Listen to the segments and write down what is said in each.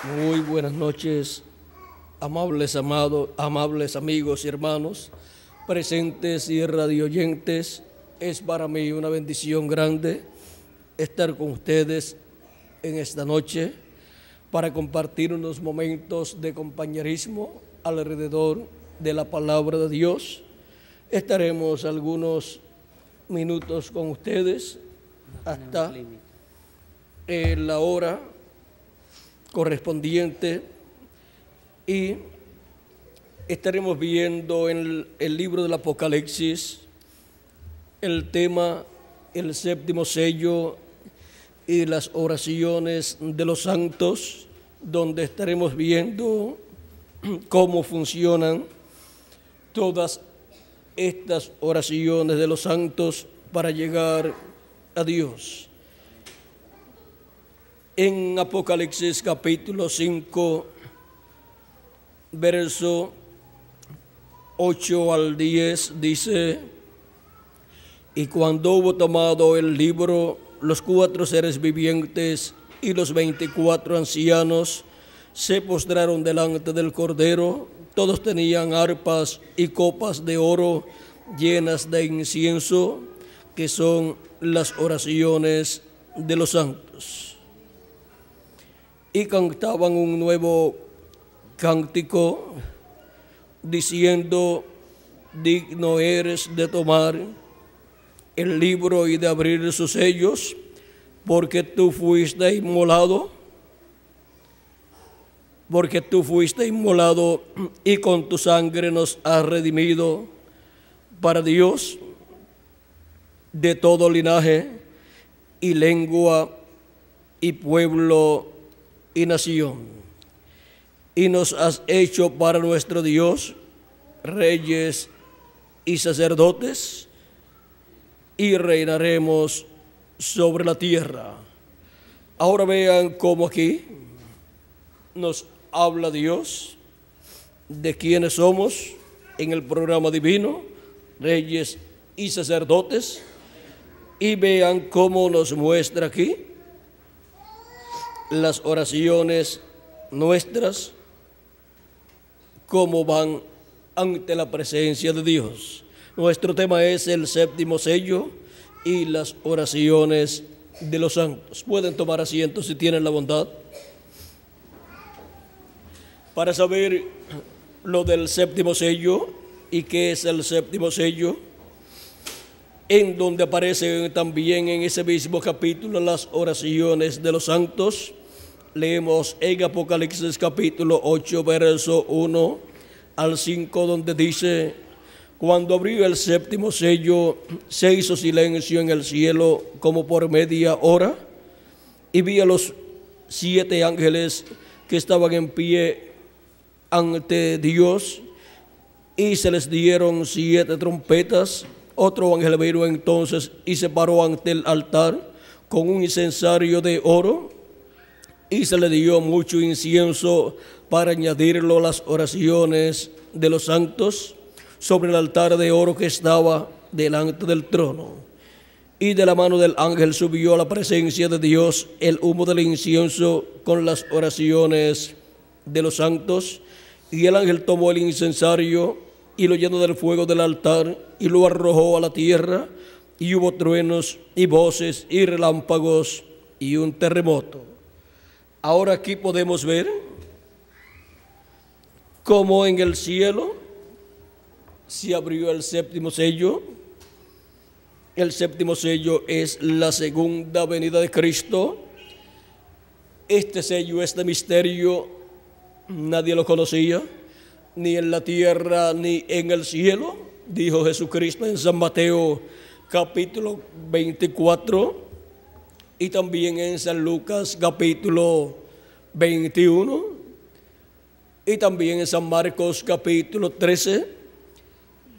Muy buenas noches, amables amigos y hermanos, presentes y radioyentes. Es para mí una bendición grande estar con ustedes en esta noche para compartir unos momentos de compañerismo alrededor de la palabra de Dios. Estaremos algunos minutos con ustedes hasta la hora correspondiente y estaremos viendo en el libro del Apocalipsis el tema, el séptimo sello y las oraciones de los santos, donde estaremos viendo cómo funcionan todas estas oraciones de los santos para llegar a Dios. En Apocalipsis capítulo 5, verso 8 al 10 dice: y cuando hubo tomado el libro, los 4 seres vivientes y los 24 ancianos se postraron delante del Cordero. Todos tenían arpas y copas de oro llenas de incienso, que son las oraciones de los santos. Y cantaban un nuevo cántico, diciendo: digno eres de tomar el libro y de abrir sus sellos, porque tú fuiste inmolado, y con tu sangre nos has redimido para Dios de todo linaje y lengua y pueblo y nación, y nos has hecho para nuestro Dios reyes y sacerdotes, y reinaremos sobre la tierra. Ahora vean cómo aquí nos habla Dios de quiénes somos en el programa divino, reyes y sacerdotes, y vean cómo nos muestra aquí las oraciones nuestras, cómo van ante la presencia de Dios. Nuestro tema es el séptimo sello y las oraciones de los santos. Pueden tomar asiento si tienen la bondad. Para saber lo del séptimo sello y qué es el séptimo sello, en donde aparecen también en ese mismo capítulo las oraciones de los santos, leemos en Apocalipsis capítulo 8, verso 1 al 5, donde dice: cuando abrió el séptimo sello, se hizo silencio en el cielo como por media hora, y vi a los 7 ángeles que estaban en pie ante Dios, y se les dieron 7 trompetas. Otro ángel vino entonces y se paró ante el altar con un incensario de oro, y se le dio mucho incienso para añadirlo a las oraciones de los santos sobre el altar de oro que estaba delante del trono. Y de la mano del ángel subió a la presencia de Dios el humo del incienso con las oraciones de los santos. Y el ángel tomó el incensario y lo llenó del fuego del altar y lo arrojó a la tierra, y hubo truenos y voces y relámpagos y un terremoto. Ahora aquí podemos ver cómo en el cielo se abrió el séptimo sello. El séptimo sello es la segunda venida de Cristo. Este sello, este misterio, nadie lo conocía, ni en la tierra ni en el cielo, dijo Jesucristo en San Mateo capítulo 24, y también en San Lucas capítulo 21, y también en San Marcos capítulo 13,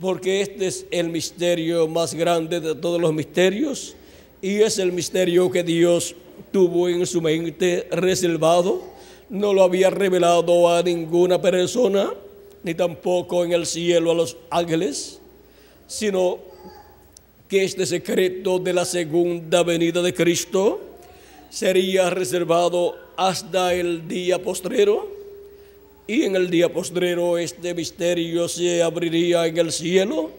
porque este es el misterio más grande de todos los misterios, y es el misterio que Dios tuvo en su mente reservado. No lo había revelado a ninguna persona, ni tampoco en el cielo a los ángeles, sino que este secreto de la segunda venida de Cristo sería reservado hasta el día postrero, y en el día postrero este misterio se abriría en el cielo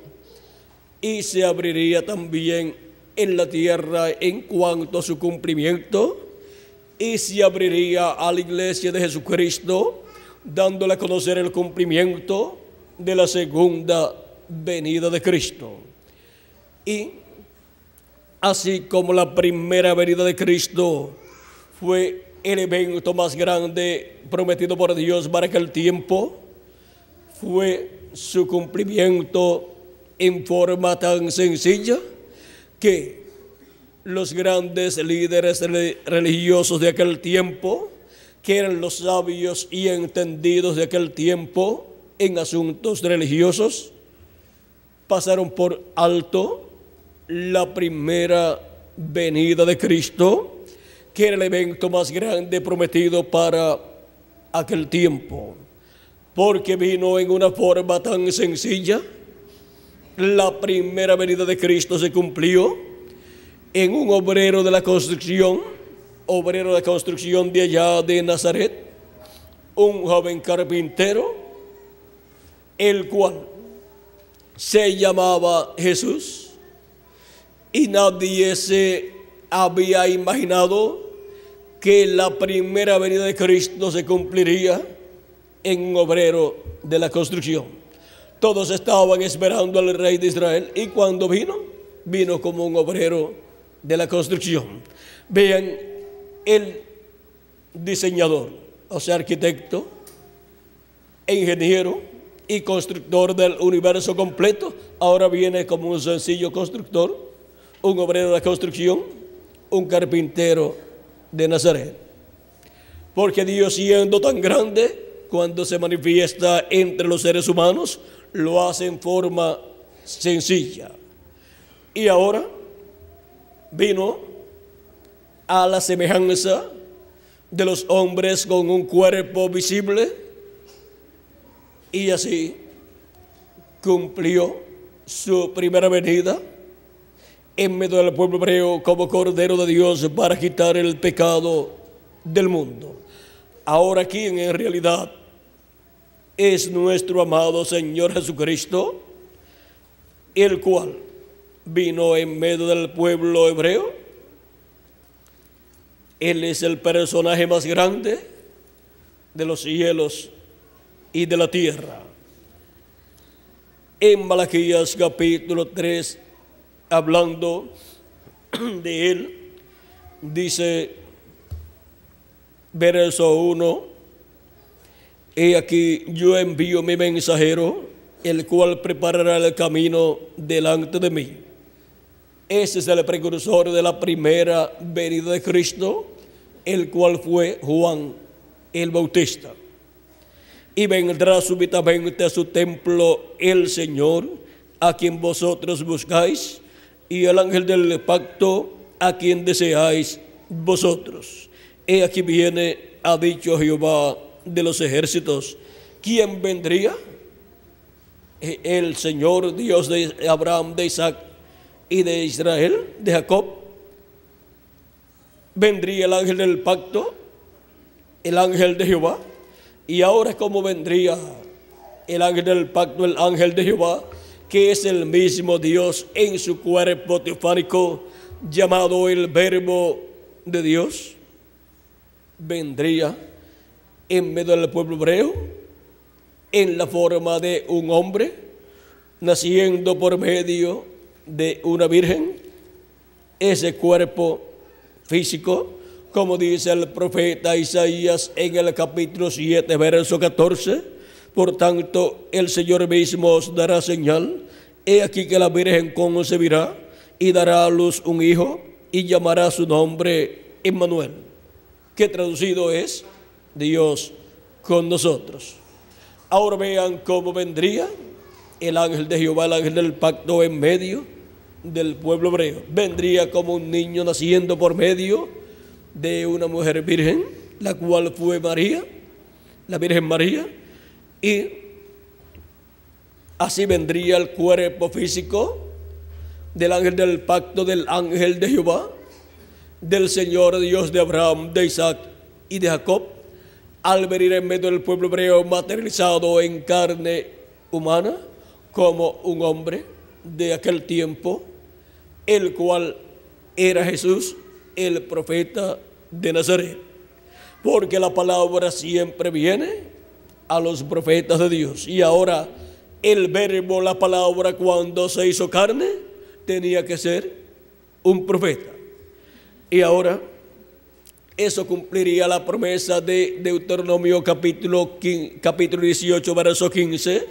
y se abriría también en la tierra en cuanto a su cumplimiento, y se abriría a la iglesia de Jesucristo, dándole a conocer el cumplimiento de la segunda venida de Cristo. Y así como la primera venida de Cristo fue el evento más grande prometido por Dios para aquel tiempo, fue su cumplimiento en forma tan sencilla que los grandes líderes religiosos de aquel tiempo, que eran los sabios y entendidos de aquel tiempo en asuntos religiosos, pasaron por alto la primera venida de Cristo, que era el evento más grande prometido para aquel tiempo, porque vino en una forma tan sencilla. La primera venida de Cristo se cumplió en un obrero de la construcción de allá de Nazaret, un joven carpintero, el cual se llamaba Jesús, y nadie se había imaginado que la primera venida de Cristo se cumpliría en un obrero de la construcción. Todos estaban esperando al rey de Israel, y cuando vino como un obrero de la construcción. Vean, el diseñador, o sea, arquitecto, ingeniero y constructor del universo completo, ahora viene como un sencillo constructor, un obrero de la construcción, un carpintero de Nazaret. Porque Dios, siendo tan grande, cuando se manifiesta entre los seres humanos, lo hace en forma sencilla. Y ahora vino a la semejanza de los hombres con un cuerpo visible, y así cumplió su primera venida en medio del pueblo hebreo como Cordero de Dios para quitar el pecado del mundo. Ahora, ¿quién en realidad es nuestro amado Señor Jesucristo, el cual vino en medio del pueblo hebreo? Él es el personaje más grande de los cielos y de la tierra. En Malaquías capítulo 3, hablando de él, dice, verso 1, he aquí yo envío mi mensajero, el cual preparará el camino delante de mí. Ese es el precursor de la primera venida de Cristo, el cual fue Juan el Bautista. Y vendrá súbitamente a su templo el Señor, a quien vosotros buscáis, y el ángel del pacto, a quien deseáis vosotros. He aquí viene, ha dicho Jehová de los ejércitos. ¿Quién vendría? El Señor, Dios de Abraham, de Isaac y de Israel, de Jacob. Vendría el ángel del pacto, el ángel de Jehová. Y ahora, ¿cómo vendría el ángel del pacto, el ángel de Jehová, que es el mismo Dios en su cuerpo teofánico, llamado el Verbo de Dios? Vendría en medio del pueblo hebreo en la forma de un hombre, naciendo por medio de una virgen. Ese cuerpo físico, como dice el profeta Isaías en el capítulo 7, verso 14, por tanto el Señor mismo os dará señal, he aquí que la virgen concebirá y dará a luz un hijo y llamará su nombre Emmanuel, que traducido es Dios con nosotros. Ahora vean cómo vendría el ángel de Jehová, el ángel del pacto, en medio del pueblo hebreo. Vendría como un niño naciendo por medio de una mujer virgen, la cual fue María, la Virgen María, y así vendría el cuerpo físico del ángel del pacto, del ángel de Jehová, del Señor Dios de Abraham, de Isaac y de Jacob, al venir en medio del pueblo hebreo materializado en carne humana como un hombre de aquel tiempo, el cual era Jesús, el profeta de Nazaret. Porque la palabra siempre viene a los profetas de Dios. Y ahora el verbo, la palabra, cuando se hizo carne, tenía que ser un profeta. Y ahora eso cumpliría la promesa de Deuteronomio capítulo 18, verso 15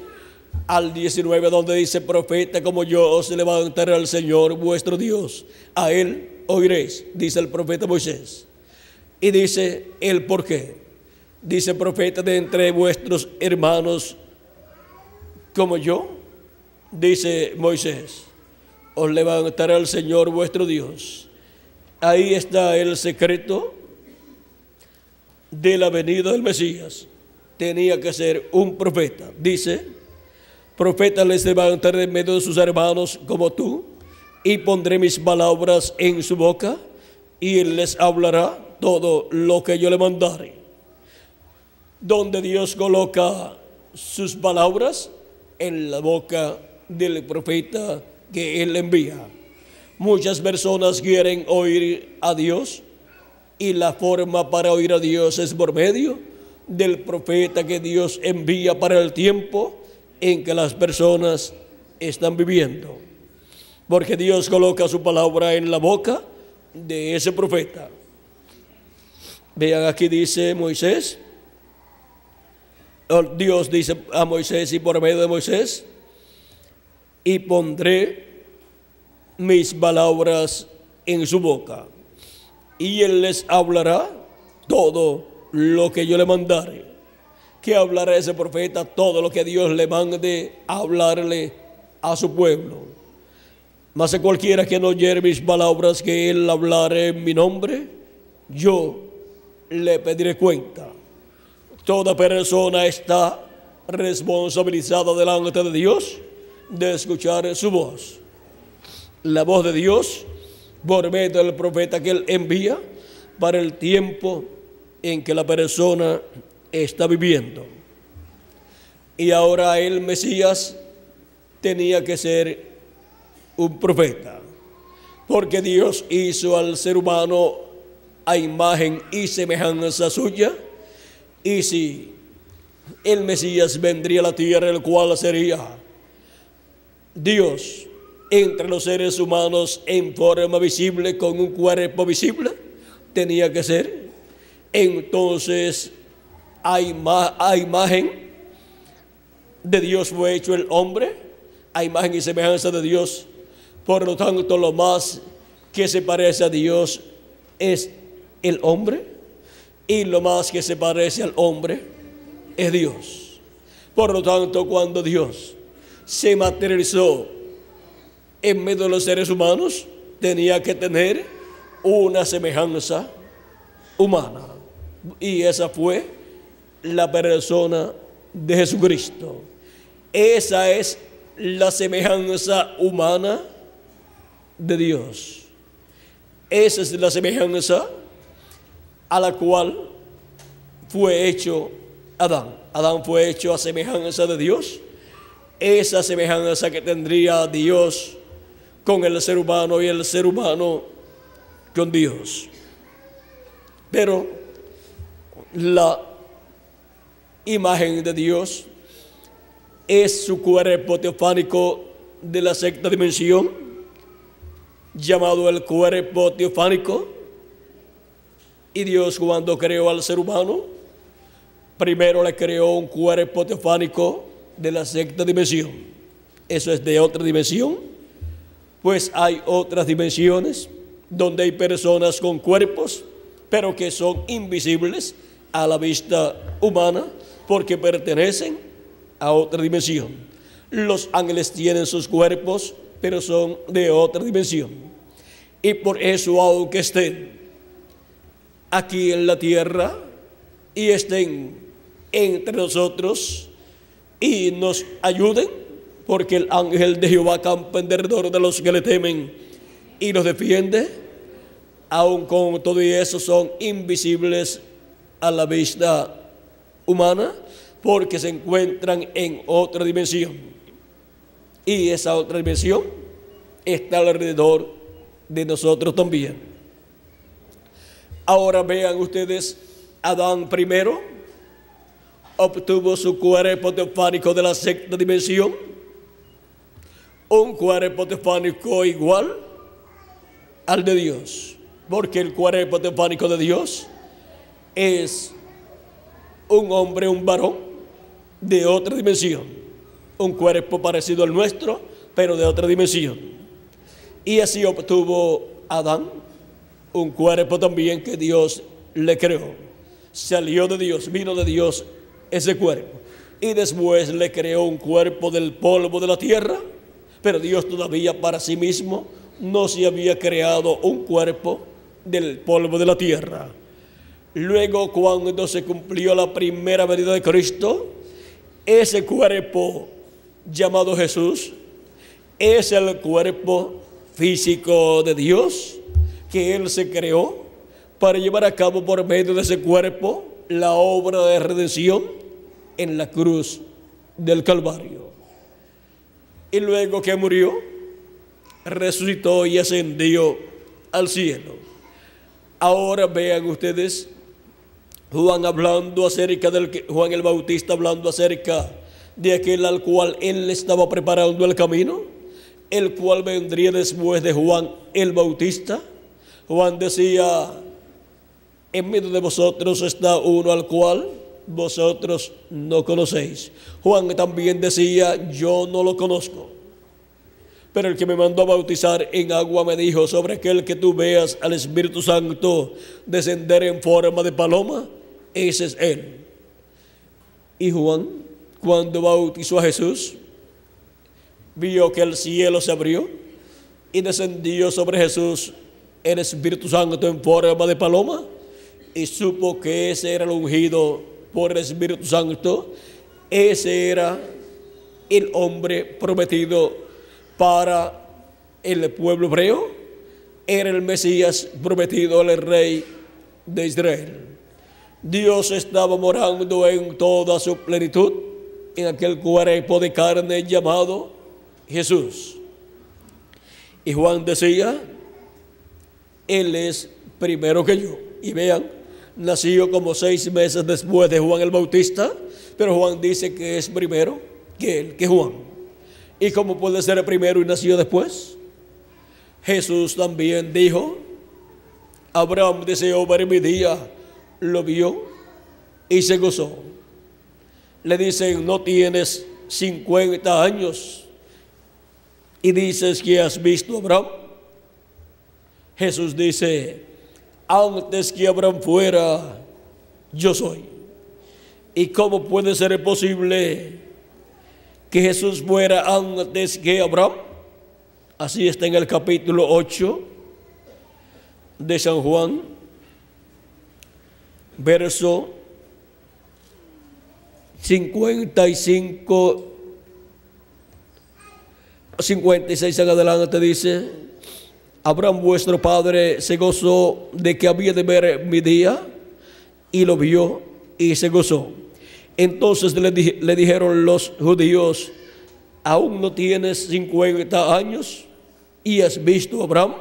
al 19, donde dice: profeta como yo os levantaré al Señor vuestro Dios, a él oiréis, dice el profeta Moisés. Y dice el por qué. Dice: profeta de entre vuestros hermanos como yo, dice Moisés, os levantará el Señor vuestro Dios. Ahí está el secreto de la venida del Mesías. Tenía que ser un profeta. Dice: profeta les levantaré en medio de sus hermanos como tú, y pondré mis palabras en su boca, y él les hablará todo lo que yo le mandare. Donde Dios coloca sus palabras en la boca del profeta que él envía. Muchas personas quieren oír a Dios, y la forma para oír a Dios es por medio del profeta que Dios envía para el tiempo en que las personas están viviendo. Porque Dios coloca su palabra en la boca de ese profeta. Vean, aquí dice Moisés, Dios dice a Moisés y por medio de Moisés: y pondré mis palabras en su boca, y él les hablará todo lo que yo le mandare. ¿Qué hablará ese profeta? Todo lo que Dios le mande a hablarle a su pueblo. Mas a cualquiera que no oyere mis palabras que él hablare en mi nombre, yo le pediré cuenta. Toda persona está responsabilizada delante de Dios de escuchar su voz. La voz de Dios por medio del profeta que él envía para el tiempo en que la persona está viviendo. Y ahora el Mesías tenía que ser un profeta, porque Dios hizo al ser humano a imagen y semejanza suya. Y si el Mesías vendría a la tierra, el cual sería Dios entre los seres humanos en forma visible, con un cuerpo visible, tenía que ser entonces a imagen de Dios fue hecho el hombre, a imagen y semejanza de Dios. Por lo tanto, lo más que se parece a Dios es el hombre, y lo más que se parece al hombre es Dios. Por lo tanto, cuando Dios se materializó en medio de los seres humanos, tenía que tener una semejanza humana, y esa fue la persona de Jesucristo. Esa es la semejanza humana de Dios. Esa es la semejanza a la cual fue hecho Adán. Adán fue hecho a semejanza de Dios. Esa semejanza que tendría Dios con el ser humano y el ser humano con Dios. Pero la imagen de Dios es su cuerpo teofánico de la sexta dimensión, llamado el cuerpo teofánico. Y Dios, cuando creó al ser humano, primero le creó un cuerpo teofánico de la sexta dimensión. Eso es de otra dimensión, pues hay otras dimensiones donde hay personas con cuerpos, pero que son invisibles a la vista humana, porque pertenecen a otra dimensión. Los ángeles tienen sus cuerpos, pero son de otra dimensión. Y por eso, aunque estén aquí en la tierra y estén entre nosotros y nos ayuden, porque el ángel de Jehová campa en derredor de los que le temen y los defiende, aun con todo y eso son invisibles a la vista humana, porque se encuentran en otra dimensión. Y esa otra dimensión está alrededor de nosotros también. Ahora vean ustedes, Adán primero obtuvo su cuerpo teofánico de la sexta dimensión, un cuerpo teofánico igual al de Dios, porque el cuerpo teofánico de Dios es un hombre, un varón de otra dimensión, un cuerpo parecido al nuestro, pero de otra dimensión. Y así obtuvo Adán un cuerpo también que Dios le creó. Salió de Dios, vino de Dios ese cuerpo. Y después le creó un cuerpo del polvo de la tierra, pero Dios todavía para sí mismo no se había creado un cuerpo del polvo de la tierra. Luego, cuando se cumplió la primera venida de Cristo, ese cuerpo llamado Jesús es el cuerpo físico de Dios que Él se creó para llevar a cabo por medio de ese cuerpo la obra de redención en la cruz del Calvario. Y luego que murió, resucitó y ascendió al cielo. Ahora vean ustedes, Juan el Bautista hablando acerca de aquel al cual él estaba preparando el camino, el cual vendría después de Juan el Bautista. Juan decía: en medio de vosotros está uno al cual vosotros no conocéis. Juan también decía: yo no lo conozco, pero el que me mandó a bautizar en agua me dijo: sobre aquel que tú veas al Espíritu Santo descender en forma de paloma, ese es él. Y Juan, cuando bautizó a Jesús, vio que el cielo se abrió y descendió sobre Jesús el Espíritu Santo en forma de paloma, y supo que ese era el ungido por el Espíritu Santo. Ese era el hombre prometido para el pueblo hebreo, era el Mesías prometido al rey de Israel. Dios estaba morando en toda su plenitud en aquel cuerpo de carne llamado Jesús. Y Juan decía: Él es primero que yo. Y vean, nació como 6 meses después de Juan el Bautista, pero Juan dice que es primero que él, que Juan. ¿Y cómo puede ser el primero y nació después? Jesús también dijo: Abraham deseó ver mi día, lo vio y se gozó. Le dicen: no tienes 50 años y dices que has visto a Abraham. Jesús dice: antes que Abraham fuera, yo soy. ¿Y cómo puede ser posible que Jesús fuera antes que Abraham? Así está en el capítulo 8 de San Juan, verso 56 en adelante. Dice: Abraham vuestro padre se gozó de que había de ver mi día, y lo vio y se gozó. Entonces le dijeron los judíos: ¿aún no tienes 50 años y has visto a Abraham?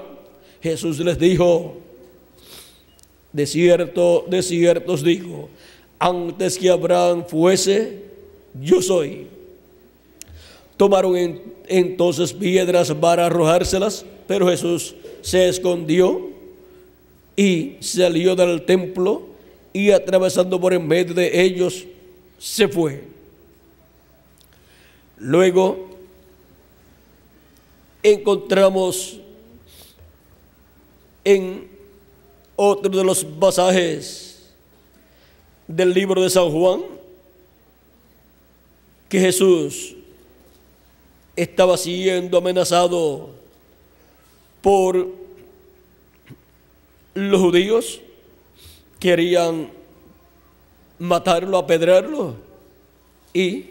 Jesús les dijo: de cierto os digo, antes que Abraham fuese, yo soy. Tomaron entonces piedras para arrojárselas, pero Jesús se escondió y salió del templo, y atravesando por en medio de ellos, se fue. Luego encontramos en otro de los pasajes del libro de San Juan que Jesús estaba siendo amenazado por los judíos. Querían matarlo, apedrearlo. Y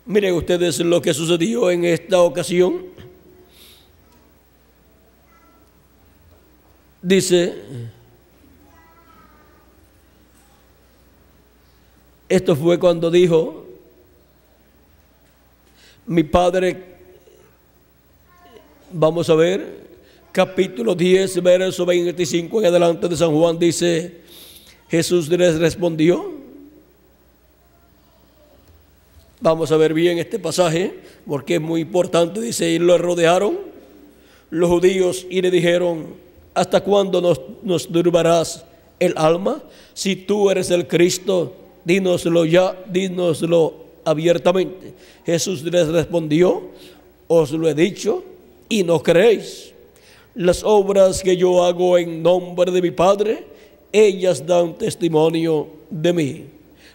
miren ustedes lo que sucedió en esta ocasión. Dice, esto fue cuando dijo, mi Padre, vamos a ver, capítulo 10, verso 25 en adelante de San Juan, dice, Jesús les respondió. Vamos a ver bien este pasaje, porque es muy importante. Dice, y lo rodearon los judíos y le dijeron, ¿hasta cuándo nos turbarás el alma? Si tú eres el Cristo, dínoslo ya, dínoslo abiertamente. Jesús les respondió, os lo he dicho y no creéis. Las obras que yo hago en nombre de mi Padre, ellas dan testimonio de mí.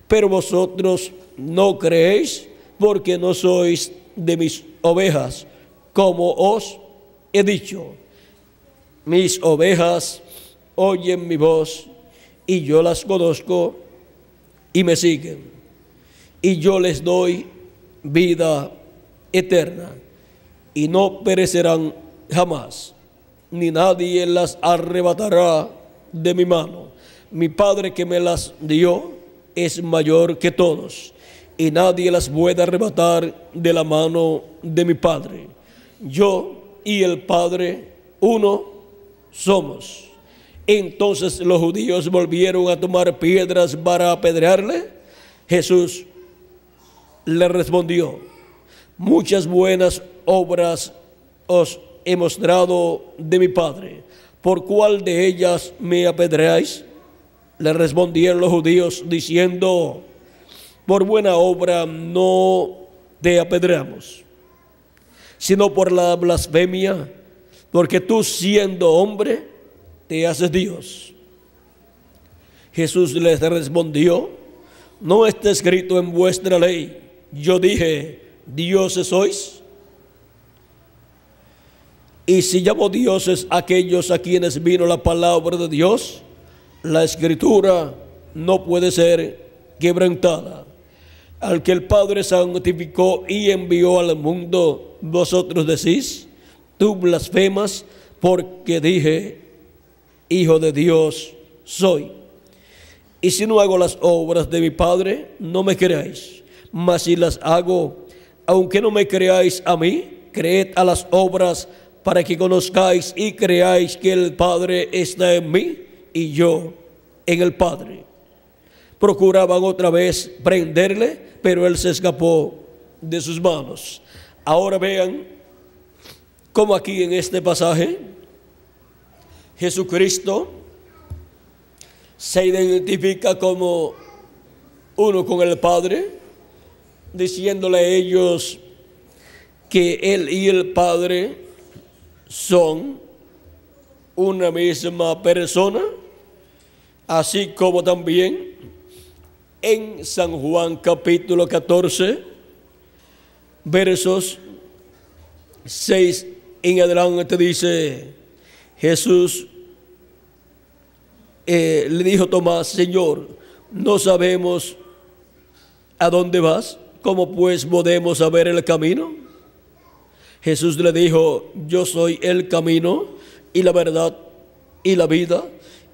Pero vosotros no creéis porque no sois de mis ovejas, como os he dicho. Mis ovejas oyen mi voz y yo las conozco y me siguen. Y yo les doy vida eterna y no perecerán jamás, ni nadie las arrebatará de mi mano. Mi Padre que me las dio es mayor que todos, y nadie las puede arrebatar de la mano de mi Padre. Yo y el Padre uno somos. Entonces los judíos volvieron a tomar piedras para apedrearle. Jesús le respondió, muchas buenas obras os he mostrado de mi Padre. ¿Por cuál de ellas me apedreáis? Le respondieron los judíos diciendo, por buena obra no te apedreamos, sino por la blasfemia, porque tú siendo hombre te haces Dios. Jesús les respondió, ¿no está escrito en vuestra ley, yo dije, dioses sois? Y si llamo dioses a aquellos a quienes vino la palabra de Dios, la escritura no puede ser quebrantada. Al que el Padre santificó y envió al mundo, vosotros decís, tú blasfemas, porque dije, Hijo de Dios soy. Y si no hago las obras de mi Padre, no me creáis. Mas si las hago, aunque no me creáis a mí, creed a las obras, para que conozcáis y creáis que el Padre está en mí y yo en el Padre. Procuraban otra vez prenderle, pero él se escapó de sus manos. Ahora vean cómo aquí en este pasaje Jesucristo se identifica como uno con el Padre, diciéndole a ellos que él y el Padre son una misma persona, así como también en San Juan capítulo 14, versos 6 en adelante dice, Jesús le dijo a Tomás, Señor, no sabemos a dónde vas, ¿cómo pues podemos saber el camino? Jesús le dijo, yo soy el camino y la verdad y la vida,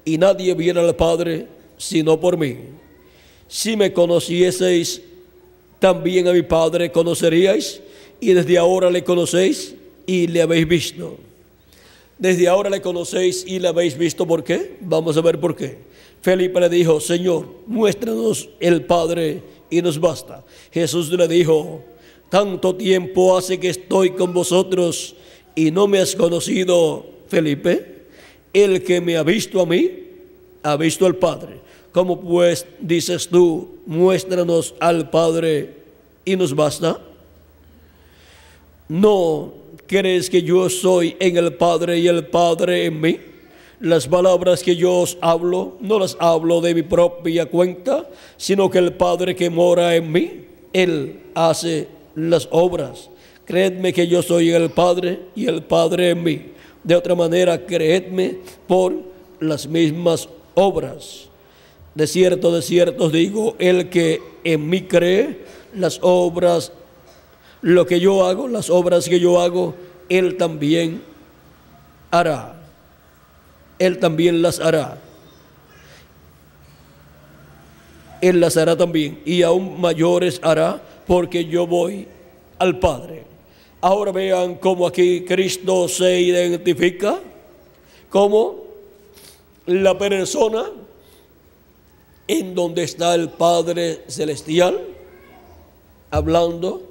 y nadie viene al Padre sino por mí. Si me conocieseis, también a mi Padre conoceríais, y desde ahora le conocéis y le habéis visto. Desde ahora le conocéis y le habéis visto. ¿Por qué? Vamos a ver por qué. Felipe le dijo, Señor, muéstranos el Padre y nos basta. Jesús le dijo, tanto tiempo hace que estoy con vosotros y no me has conocido, Felipe. El que me ha visto a mí, ha visto al Padre. ¿Cómo pues dices tú, muéstranos al Padre y nos basta? ¿No crees que yo soy en el Padre y el Padre en mí? Las palabras que yo os hablo, no las hablo de mi propia cuenta, sino que el Padre que mora en mí, Él hace las obras. Creedme que yo soy en el Padre y el Padre en mí. De otra manera, creedme por las mismas obras. De cierto os digo, el que en mí cree, las obras, lo que yo hago, las obras que yo hago, Él también hará. Él también las hará. Él las hará también, y aún mayores hará, porque yo voy al Padre. Ahora vean cómo aquí Cristo se identifica como la persona en donde está el Padre Celestial, hablando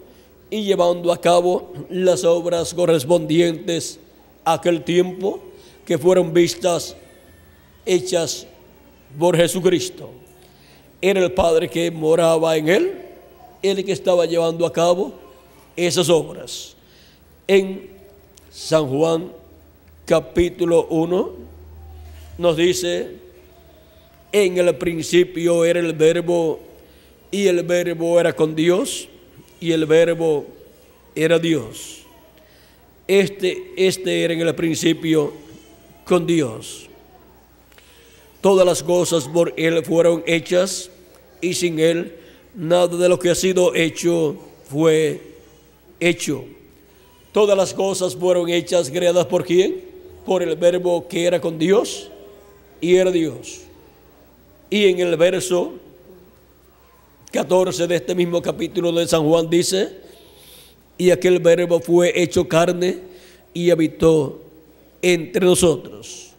y llevando a cabo las obras correspondientes a aquel tiempo que fueron vistas, hechas por Jesucristo. Era el Padre que moraba en él, el que estaba llevando a cabo esas obras. En San Juan capítulo 1 nos dice: en el principio era el Verbo, y el Verbo era con Dios, y el Verbo era Dios. Este era en el principio con Dios. Todas las cosas por Él fueron hechas, y sin Él nada de lo que ha sido hecho fue hecho. Todas las cosas fueron hechas, creadas ¿por quién? Por el Verbo que era con Dios y era Dios. Y en el verso 14 de este mismo capítulo de San Juan dice: y aquel Verbo fue hecho carne y habitó entre nosotros.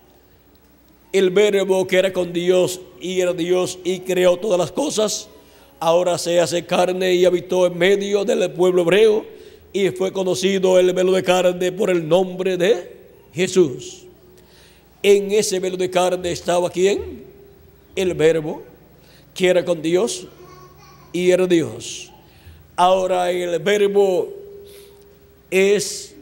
El Verbo que era con Dios y era Dios y creó todas las cosas, ahora se hace carne y habitó en medio del pueblo hebreo, y fue conocido el velo de carne por el nombre de Jesús. En ese velo de carne estaba ¿quién? El Verbo que era con Dios y era Dios. Ahora el Verbo es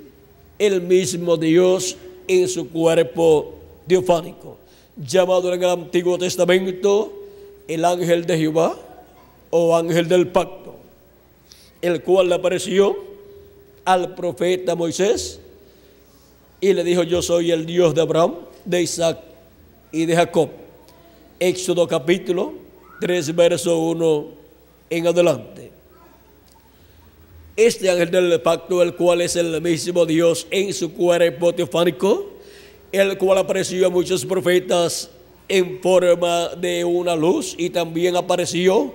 el mismo Dios en su cuerpo teofánico, llamado en el Antiguo Testamento el ángel de Jehová o ángel del pacto, el cual le apareció al profeta Moisés y le dijo: yo soy el Dios de Abraham, de Isaac y de Jacob. Éxodo capítulo 3 verso 1 en adelante. Este ángel del pacto, el cual es el mismo Dios en su cuerpo teofánico, el cual apareció a muchos profetas en forma de una luz, y también apareció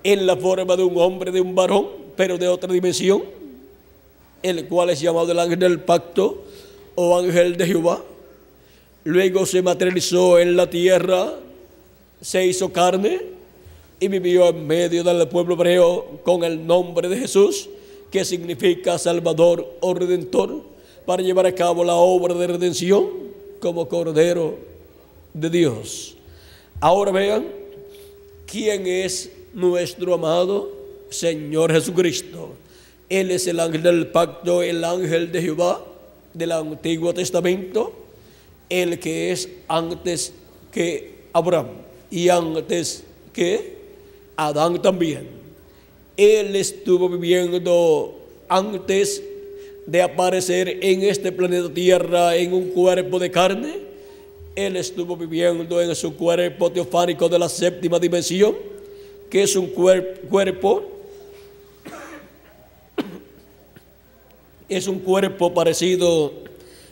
en la forma de un hombre, de un varón, pero de otra dimensión, el cual es llamado el ángel del pacto o ángel de Jehová. Luego se materializó en la tierra, se hizo carne y vivió en medio del pueblo hebreo con el nombre de Jesús, que significa Salvador o Redentor, para llevar a cabo la obra de redención como Cordero de Dios. Ahora vean quién es nuestro amado Señor Jesucristo. Él es el ángel del pacto, el ángel de Jehová del Antiguo Testamento, el que es antes que Abraham y antes que Adán también. Él estuvo viviendo antes de aparecer en este planeta Tierra en un cuerpo de carne. Él estuvo viviendo en su cuerpo teofánico de la séptima dimensión, que es un cuerpo parecido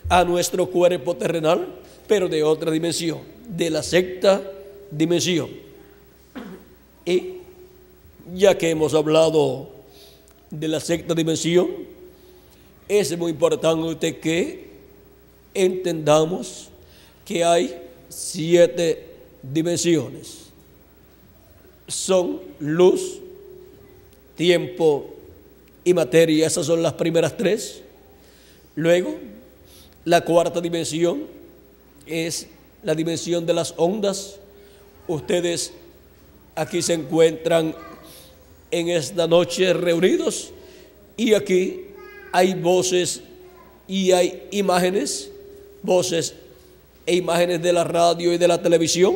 a nuestro cuerpo terrenal, pero de otra dimensión, de la sexta dimensión. Y ya que hemos hablado de la sexta dimensión, es muy importante que entendamos que hay 7 dimensiones. Son luz, tiempo y materia. Esas son las primeras 3. Luego, la cuarta dimensión es la dimensión de las ondas. Ustedes aquí se encuentran en esta noche reunidos, y aquí hay voces y hay imágenes, voces e imágenes de la radio y de la televisión,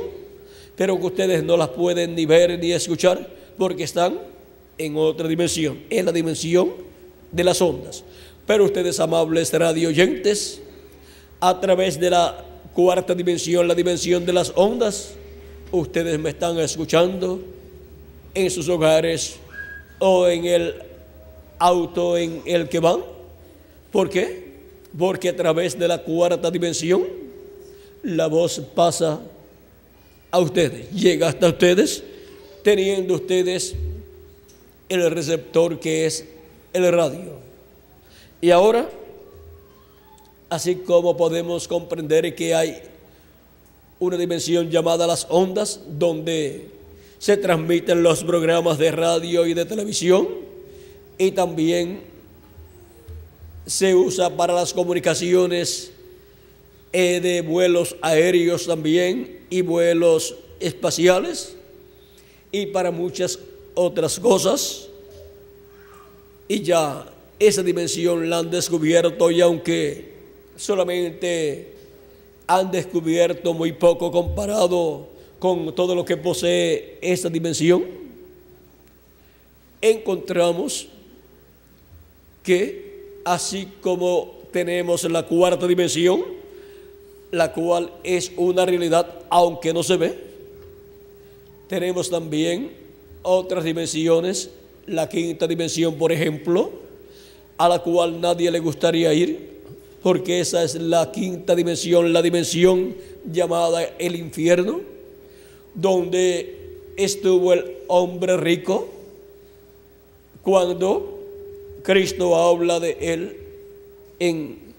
pero que ustedes no las pueden ni ver ni escuchar porque están en otra dimensión, en la dimensión de las ondas. Pero ustedes, amables radio oyentes, a través de la cuarta dimensión, la dimensión de las ondas, ustedes me están escuchando en sus hogares o en el auto en el que van. ¿Por qué? Porque a través de la cuarta dimensión la voz pasa a ustedes, llega hasta ustedes, teniendo ustedes el receptor que es el radio. Y ahora, así como podemos comprender que hay una dimensión llamada las ondas, donde se transmiten los programas de radio y de televisión, y también se usa para las comunicaciones de vuelos aéreos también y vuelos espaciales y para muchas otras cosas. Y ya esa dimensión la han descubierto, y aunque solamente han descubierto muy poco comparado con todo lo que posee esa dimensión, encontramos que así como tenemos la cuarta dimensión, la cual es una realidad aunque no se ve, tenemos también otras dimensiones, la quinta dimensión, por ejemplo, a la cual nadie le gustaría ir, porque esa es la quinta dimensión, la dimensión llamada el infierno, donde estuvo el hombre rico cuando Cristo habla de él en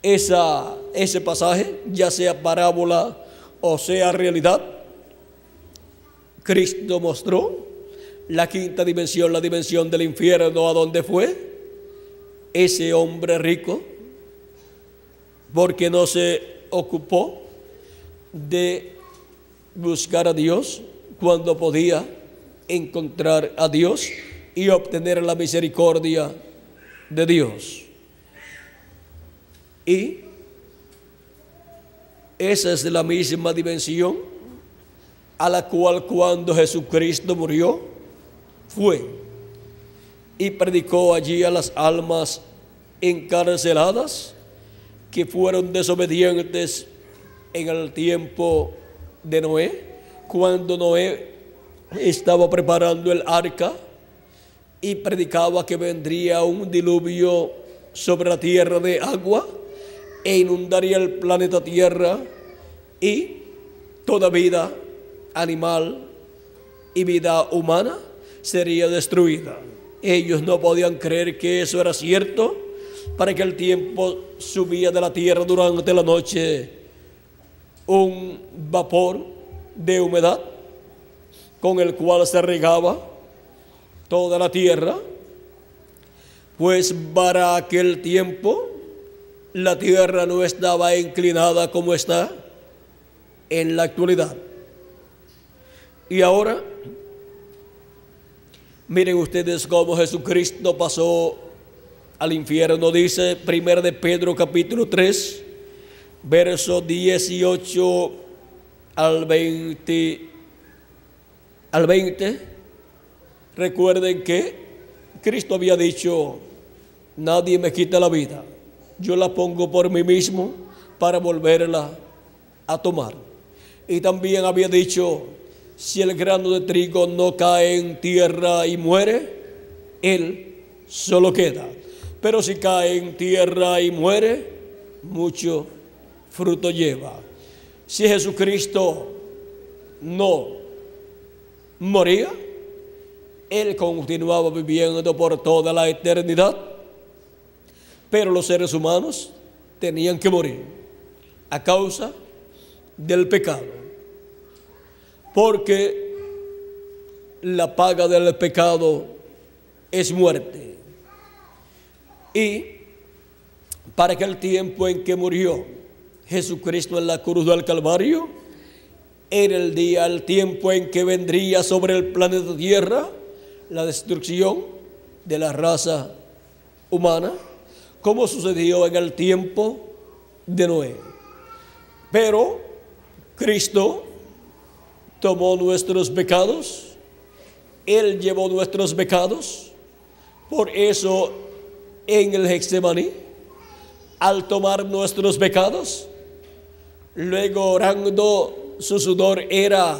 ese pasaje, ya sea parábola o sea realidad. Cristo mostró la quinta dimensión, la dimensión del infierno, a donde fue ese hombre rico, porque no se ocupó de buscar a Dios cuando podía encontrar a Dios y obtener la misericordia de Dios. Y esa es la misma dimensión a la cual cuando Jesucristo murió fue y predicó allí a las almas encarceladas que fueron desobedientes en el tiempo de Noé, cuando Noé estaba preparando el arca y predicaba que vendría un diluvio sobre la tierra de agua e inundaría el planeta Tierra, y toda vida animal y vida humana sería destruida. Ellos no podían creer que eso era cierto. Para que el tiempo subía de la tierra durante la noche un vapor de humedad con el cual se regaba toda la tierra, pues para aquel tiempo la tierra no estaba inclinada como está en la actualidad. Y ahora miren ustedes cómo Jesucristo pasó al infierno. Dice 1 de Pedro capítulo 3, verso 18 al 20. Recuerden que Cristo había dicho: nadie me quita la vida, yo la pongo por mí mismo para volverla a tomar. Y también había dicho: si el grano de trigo no cae en tierra y muere, él solo queda. Pero si cae en tierra y muere, mucho fruto lleva. Si Jesucristo no moría, él continuaba viviendo por toda la eternidad, pero los seres humanos tenían que morir a causa del pecado, porque la paga del pecado es muerte. Y para aquel tiempo en que murió Jesucristo en la cruz del Calvario, era el tiempo en que vendría sobre el planeta Tierra la destrucción de la raza humana, como sucedió en el tiempo de Noé. Pero Cristo tomó nuestros pecados, Él llevó nuestros pecados. Por eso en el Getsemaní, al tomar nuestros pecados, luego orando, su sudor era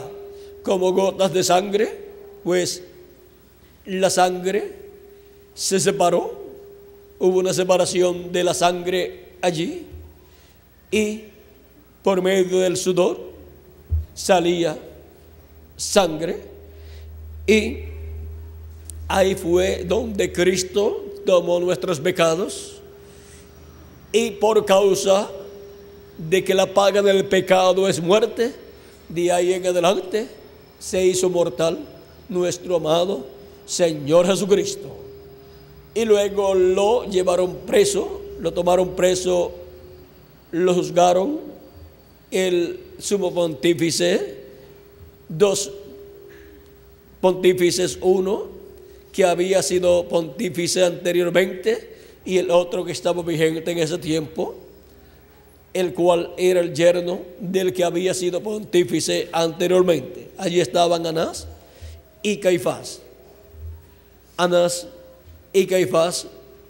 como gotas de sangre, pues la sangre se separó, hubo una separación de la sangre allí, y por medio del sudor salía sangre, y ahí fue donde Cristo tomó nuestros pecados, y por causa de que la paga del pecado es muerte, de ahí en adelante se hizo mortal nuestro amado Señor Jesucristo. Y luego lo llevaron preso, lo tomaron preso, lo juzgaron el sumo pontífice, dos pontífices, uno que había sido pontífice anteriormente y el otro que estaba vigente en ese tiempo, el cual era el yerno del que había sido pontífice anteriormente. Allí estaban Anás y Caifás. Anás y Caifás,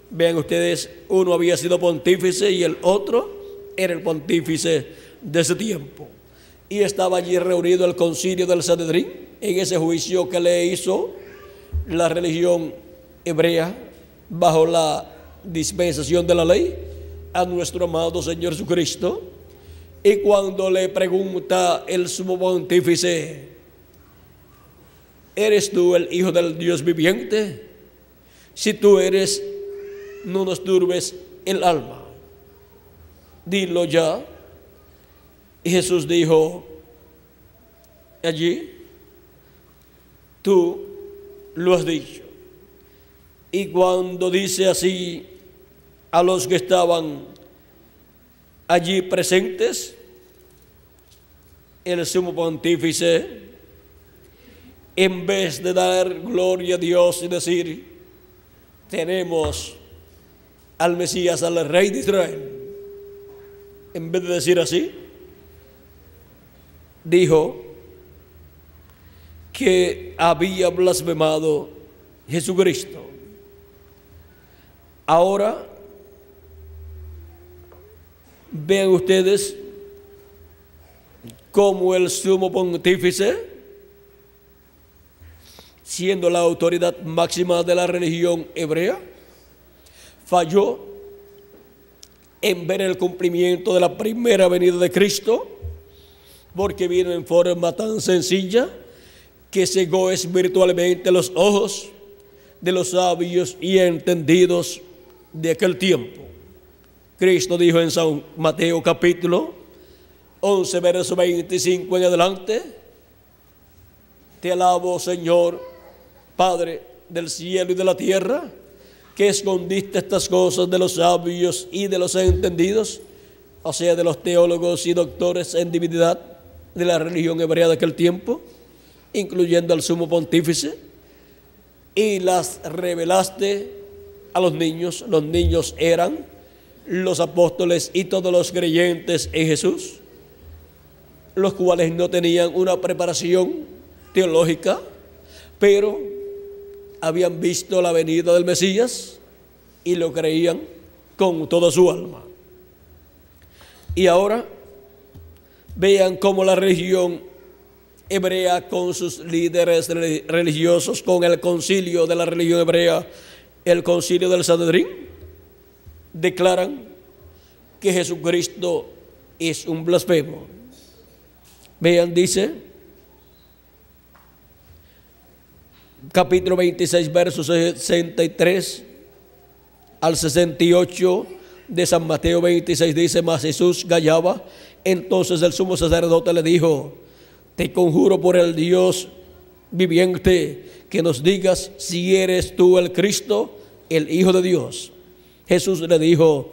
vean ustedes, uno había sido pontífice y el otro era el pontífice de ese tiempo. Y estaba allí reunido el concilio del Sanedrín en ese juicio que le hizo la religión hebrea bajo la dispensación de la ley a nuestro amado Señor Jesucristo. Y cuando le pregunta el sumo pontífice: ¿eres tú el Hijo del Dios viviente? Si tú eres, no nos turbes el alma, dilo ya. Y Jesús dijo allí: tú lo has dicho. Y cuando dice así a los que estaban allí presentes, el sumo pontífice, en vez de dar gloria a Dios y decir: tenemos al Mesías, al Rey de Israel, en vez de decir así, dijo que había blasfemado Jesucristo. Ahora vean ustedes cómo el sumo pontífice, siendo la autoridad máxima de la religión hebrea, falló en ver el cumplimiento de la primera venida de Cristo, porque vino en forma tan sencilla que cegó espiritualmente los ojos de los sabios y entendidos de aquel tiempo. Cristo dijo en San Mateo capítulo 11, verso 25 en adelante: te alabo, Señor, Padre del cielo y de la tierra, que escondiste estas cosas de los sabios y de los entendidos, o sea, de los teólogos y doctores en divinidad de la religión hebrea de aquel tiempo, incluyendo al sumo pontífice, y las revelaste a los niños. Los niños eran los apóstoles y todos los creyentes en Jesús, los cuales no tenían una preparación teológica, pero habían visto la venida del Mesías y lo creían con toda su alma. Y ahora vean cómo la religión hebrea, con sus líderes religiosos, con el concilio de la religión hebrea, el concilio del Sanedrín, declaran que Jesucristo es un blasfemo. Vean, dice capítulo 26, versos 63 al 68 de San Mateo 26, dice: mas Jesús callaba. Entonces el sumo sacerdote le dijo: te conjuro por el Dios viviente que nos digas si eres tú el Cristo, el Hijo de Dios. Jesús le dijo: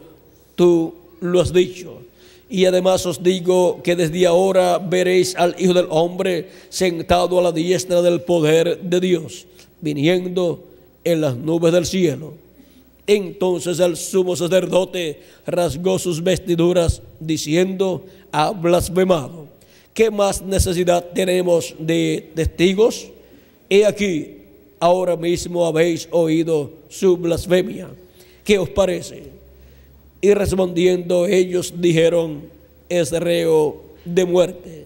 tú lo has dicho. Y además os digo que desde ahora veréis al Hijo del Hombre sentado a la diestra del poder de Dios, viniendo en las nubes del cielo. Entonces el sumo sacerdote rasgó sus vestiduras, diciendo: ha blasfemado. ¿Qué más necesidad tenemos de testigos? He aquí, ahora mismo habéis oído su blasfemia. ¿Qué os parece? Y respondiendo ellos dijeron: es reo de muerte.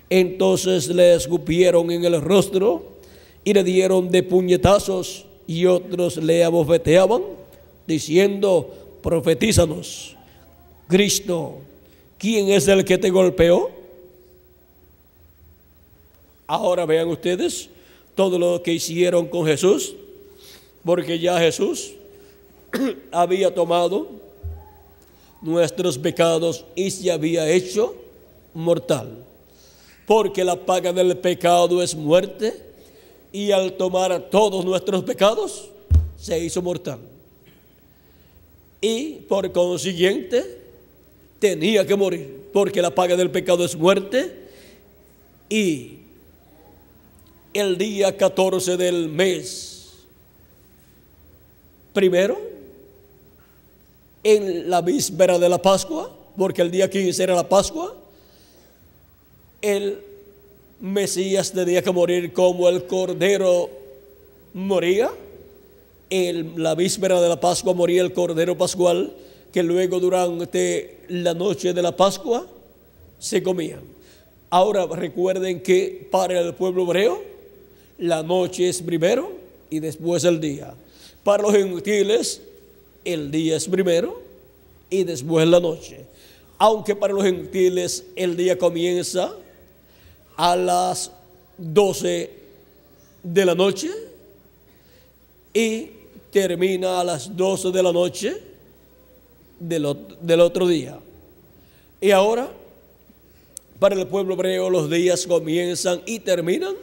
Entonces le escupieron en el rostro y le dieron de puñetazos, y otros le abofeteaban, diciendo: profetízanos. Cristo, ¿quién es el que te golpeó? Ahora vean ustedes todo lo que hicieron con Jesús, porque ya Jesús había tomado nuestros pecados y se había hecho mortal, porque la paga del pecado es muerte, y al tomar todos nuestros pecados se hizo mortal, y por consiguiente tenía que morir, porque la paga del pecado es muerte. Y el día 14 del mes primero, en la víspera de la Pascua, porque el día 15 era la Pascua, el Mesías tenía que morir como el Cordero moría. En la víspera de la Pascua moría el Cordero Pascual, que luego durante la noche de la Pascua se comían. Ahora recuerden que para el pueblo hebreo la noche es primero y después el día. Para los gentiles el día es primero y después la noche. Aunque para los gentiles el día comienza a las 12 de la noche y termina a las 12 de la noche del otro día. Y ahora, para el pueblo hebreo, los días comienzan y terminan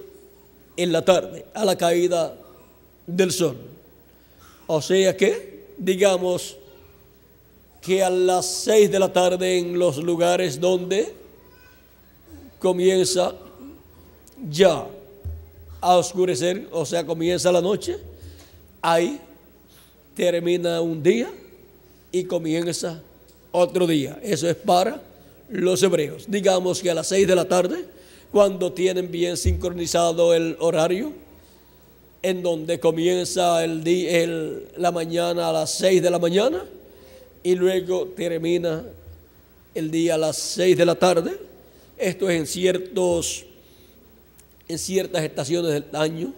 en la tarde, a la caída del sol. O sea que, digamos que a las 6 de la tarde, en los lugares donde comienza ya a oscurecer, o sea, comienza la noche, ahí termina un día y comienza otro día. Eso es para los hebreos. Digamos que a las 6 de la tarde, cuando tienen bien sincronizado el horario, en donde comienza la mañana a las 6 de la mañana y luego termina el día a las 6 de la tarde. Esto es en ciertas estaciones del año,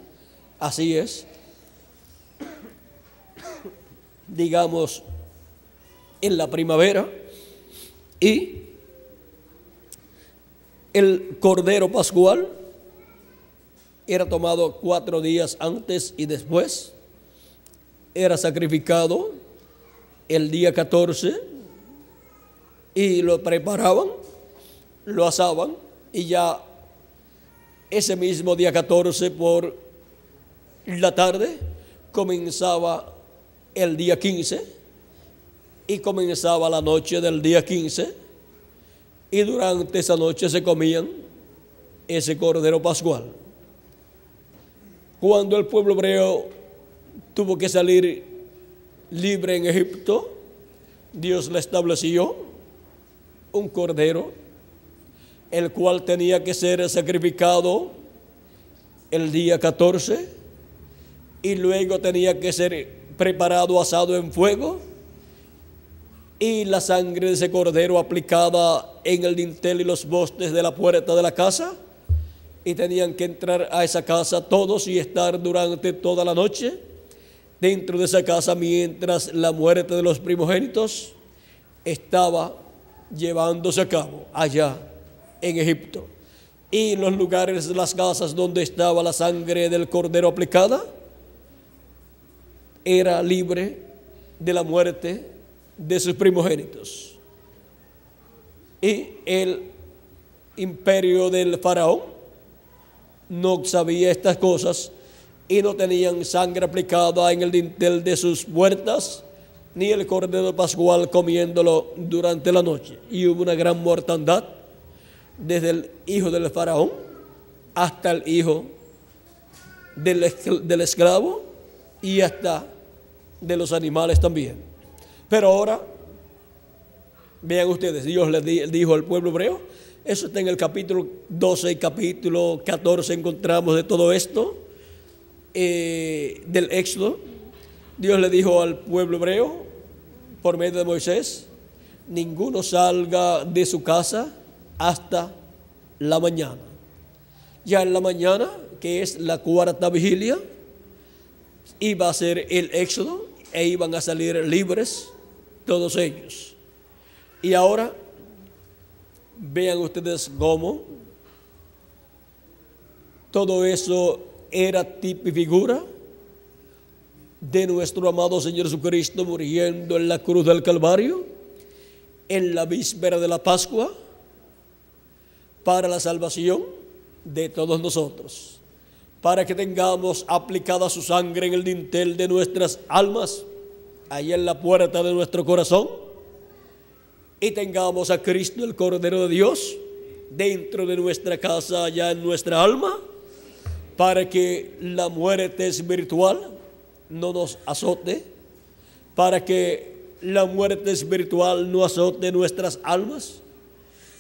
así es. Digamos, en la primavera, y el Cordero Pascual era tomado 4 días antes y después, era sacrificado el día 14 y lo preparaban, lo asaban, y ya ese mismo día 14 por la tarde comenzaba el día 15 y comenzaba la noche del día 15, y durante esa noche se comían ese Cordero Pascual. Cuando el pueblo hebreo tuvo que salir libre en Egipto, Dios le estableció un cordero, el cual tenía que ser sacrificado el día 14 y luego tenía que ser preparado, asado en fuego, y la sangre de ese cordero aplicada en el dintel y los postes de la puerta de la casa, y tenían que entrar a esa casa todos y estar durante toda la noche dentro de esa casa mientras la muerte de los primogénitos estaba llevándose a cabo allá en Egipto. Y los lugares de las casas donde estaba la sangre del cordero aplicada era libre de la muerte de sus primogénitos. Y el imperio del faraón no sabía estas cosas y no tenían sangre aplicada en el dintel de sus puertas, ni el cordero pascual comiéndolo durante la noche. Y hubo una gran mortandad desde el hijo del faraón hasta el hijo del esclavo y hasta de los animales también. Pero ahora, vean ustedes, Dios le dijo al pueblo hebreo, eso está en el capítulo 12 y capítulo 14, encontramos de todo esto, del Éxodo. Dios le dijo al pueblo hebreo, por medio de Moisés, ninguno salga de su casa hasta la mañana. Ya en la mañana, que es la cuarta vigilia, iba a ser el Éxodo e iban a salir libres todos ellos. Y ahora Vean ustedes cómo todo eso era tipo y figura de nuestro amado Señor Jesucristo muriendo en la cruz del Calvario en la víspera de la Pascua para la salvación de todos nosotros, para que tengamos aplicada su sangre en el dintel de nuestras almas, ahí en la puerta de nuestro corazón, y tengamos a Cristo el Cordero de Dios dentro de nuestra casa, allá en nuestra alma, para que la muerte espiritual no nos azote, para que la muerte espiritual no azote nuestras almas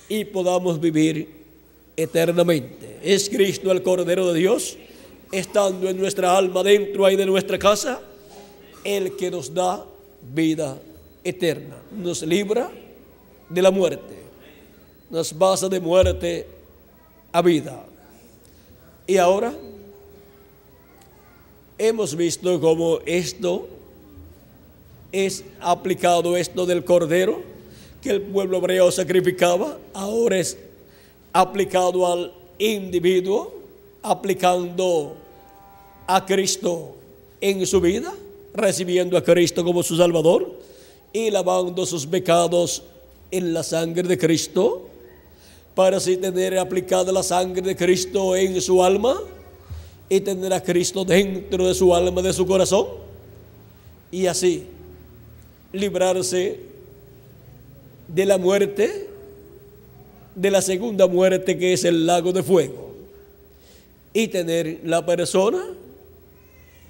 y podamos vivir eternamente. Es Cristo el Cordero de Dios, estando en nuestra alma, dentro ahí de nuestra casa, el que nos da vida eterna, nos libra de la muerte, nos pasa de muerte a vida. Y ahora hemos visto cómo esto es aplicado, esto del cordero que el pueblo hebreo sacrificaba, ahora es aplicado al individuo, aplicando a Cristo en su vida, recibiendo a Cristo como su Salvador y lavando sus pecados en la sangre de Cristo, para así tener aplicada la sangre de Cristo en su alma y tener a Cristo dentro de su alma, de su corazón, y así librarse de la muerte, de la segunda muerte, que es el lago de fuego, y tener la persona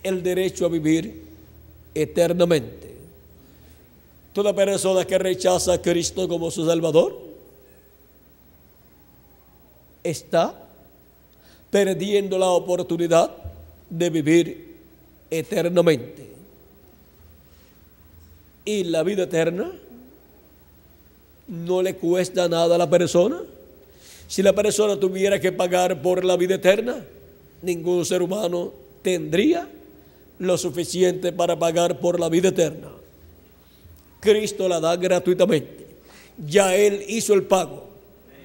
el derecho a vivir eternamente. Toda persona que rechaza a Cristo como su Salvador está perdiendo la oportunidad de vivir eternamente. Y la vida eterna no le cuesta nada a la persona. Si la persona tuviera que pagar por la vida eterna, ningún ser humano tendría lo suficiente para pagar por la vida eterna. Cristo la da gratuitamente. Ya Él hizo el pago,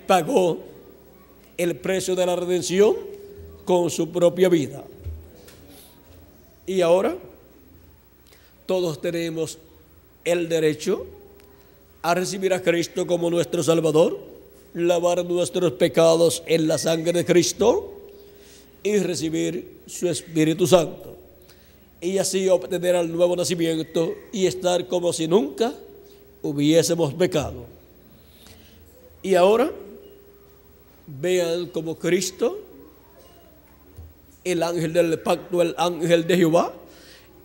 pagó el precio de la redención con su propia vida. Y ahora todos tenemos el derecho a recibir a Cristo como nuestro Salvador, lavar nuestros pecados en la sangre de Cristo y recibir su Espíritu Santo, y así obtener el nuevo nacimiento y estar como si nunca hubiésemos pecado. Y ahora vean como Cristo, el ángel del pacto, el ángel de Jehová,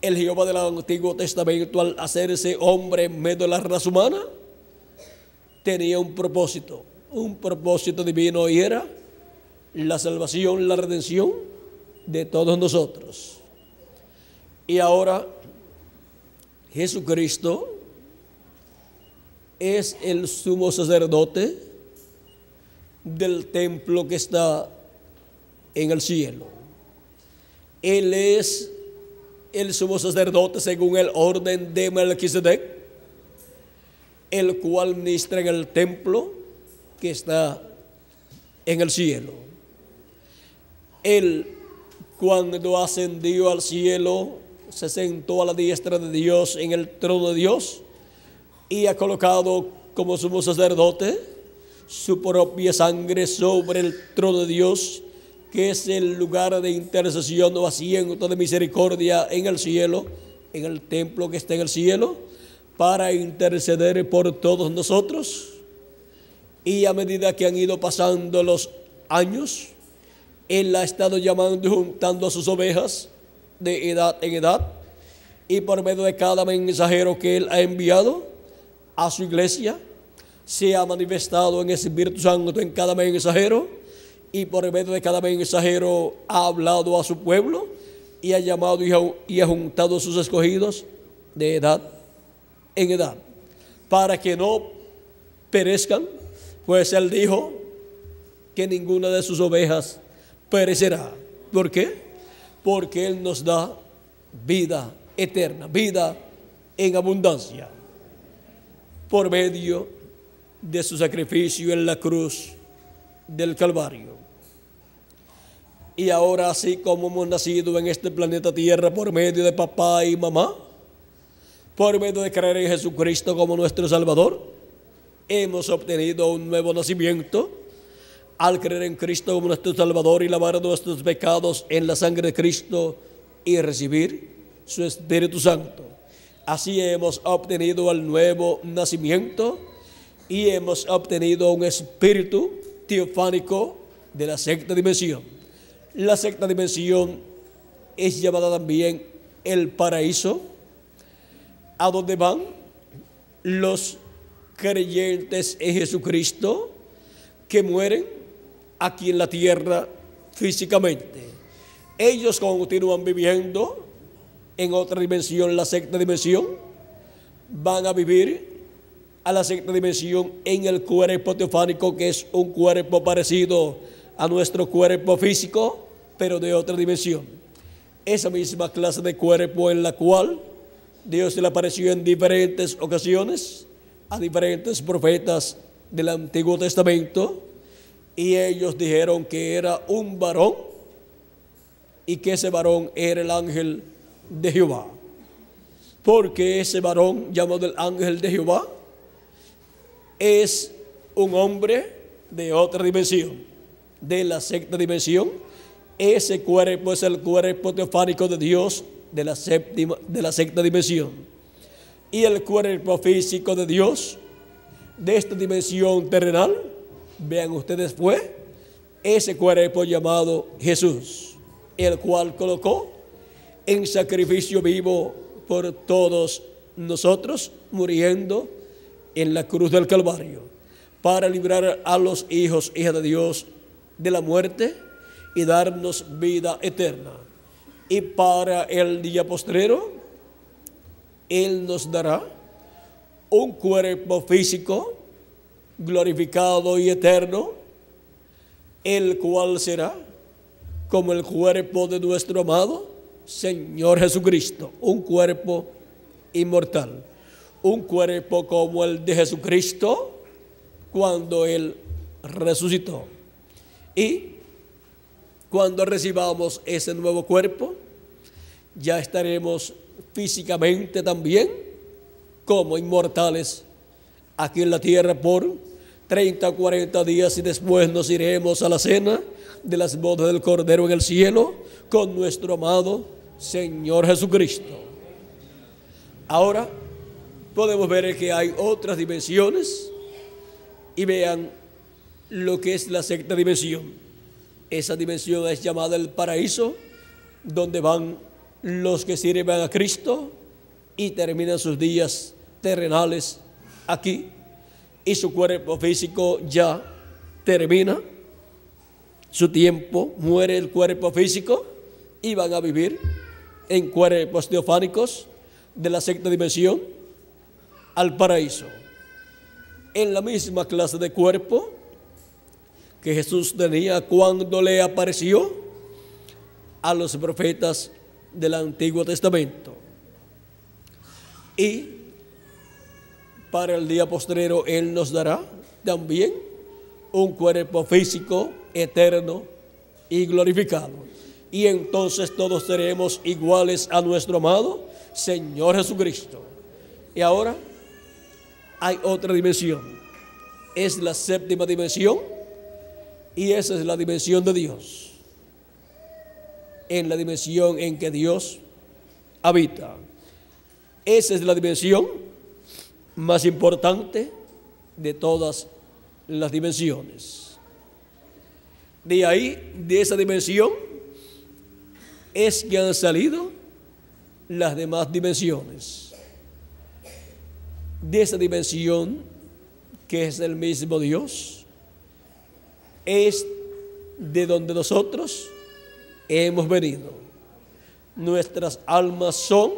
el Jehová del Antiguo Testamento, al hacerse hombre en medio de la raza humana, tenía un propósito divino, y era la salvación, la redención de todos nosotros. Y ahora Jesucristo es el sumo sacerdote del templo que está en el cielo. Él es el sumo sacerdote según el orden de Melquisedec, el cual ministra en el templo que está en el cielo. Él, cuando ascendió al cielo, se sentó a la diestra de Dios en el trono de Dios, y ha colocado como sumo sacerdote su propia sangre sobre el trono de Dios, que es el lugar de intercesión o asiento de misericordia en el cielo, en el templo que está en el cielo, para interceder por todos nosotros. Y a medida que han ido pasando los años, Él ha estado llamando y juntando a sus ovejas de edad en edad, y por medio de cada mensajero que Él ha enviado a su iglesia, se ha manifestado en ese Espíritu Santo en cada mensajero, y por medio de cada mensajero ha hablado a su pueblo y ha llamado y ha juntado a sus escogidos de edad en edad, para que no perezcan, pues Él dijo que ninguna de sus ovejas perecerá. ¿Por qué? Porque Él nos da vida eterna, vida en abundancia, por medio de su sacrificio en la cruz del Calvario. Y ahora, así como hemos nacido en este planeta Tierra por medio de papá y mamá, por medio de creer en Jesucristo como nuestro Salvador, hemos obtenido un nuevo nacimiento al creer en Cristo como nuestro Salvador y lavar nuestros pecados en la sangre de Cristo y recibir su Espíritu Santo. Así hemos obtenido el nuevo nacimiento y hemos obtenido un espíritu teofánico de la sexta dimensión. La sexta dimensión es llamada también el paraíso, a donde van los creyentes en Jesucristo que mueren aquí en la tierra físicamente. Ellos continúan viviendo en otra dimensión, la sexta dimensión. Van a vivir a la sexta dimensión en el cuerpo teofánico, que es un cuerpo parecido a nuestro cuerpo físico, pero de otra dimensión. Esa misma clase de cuerpo en la cual Dios se le apareció en diferentes ocasiones a diferentes profetas del Antiguo Testamento, y ellos dijeron que era un varón y que ese varón era el ángel de Jehová. Porque ese varón llamado el ángel de Jehová es un hombre de otra dimensión, de la sexta dimensión. Ese cuerpo es el cuerpo teofánico de Dios de la sexta dimensión. Y el cuerpo físico de Dios de esta dimensión terrenal, vean ustedes, fue ese cuerpo llamado Jesús, el cual colocó en sacrificio vivo por todos nosotros, muriendo en la cruz del Calvario, para librar a los hijos, hijas de Dios, de la muerte y darnos vida eterna. Y para el día postrero, Él nos dará un cuerpo físico glorificado y eterno, el cual será como el cuerpo de nuestro amado Señor Jesucristo, un cuerpo inmortal, un cuerpo como el de Jesucristo cuando Él resucitó. Y cuando recibamos ese nuevo cuerpo, ya estaremos físicamente también como inmortales aquí en la tierra por 30 o 40 días, y después nos iremos a la cena de las bodas del Cordero en el cielo con nuestro amado Señor Jesucristo. Ahora podemos ver que hay otras dimensiones, y vean lo que es la sexta dimensión. Esa dimensión es llamada el paraíso, donde van los que sirven a Cristo y terminan sus días terrenales aquí, y su cuerpo físico ya termina su tiempo, muere el cuerpo físico y van a vivir en cuerpos teofánicos de la sexta dimensión al paraíso, en la misma clase de cuerpo que Jesús tenía cuando le apareció a los profetas del Antiguo Testamento. Y para el día postrero Él nos dará también un cuerpo físico eterno y glorificado. Y entonces todos seremos iguales a nuestro amado Señor Jesucristo. Y ahora hay otra dimensión. Es la séptima dimensión, y esa es la dimensión de Dios. En la dimensión en que Dios habita. Esa es la dimensión más importante de todas las dimensiones. De ahí, de esa dimensión, es que han salido las demás dimensiones. De esa dimensión, que es el mismo Dios, es de donde nosotros hemos venido. Nuestras almas son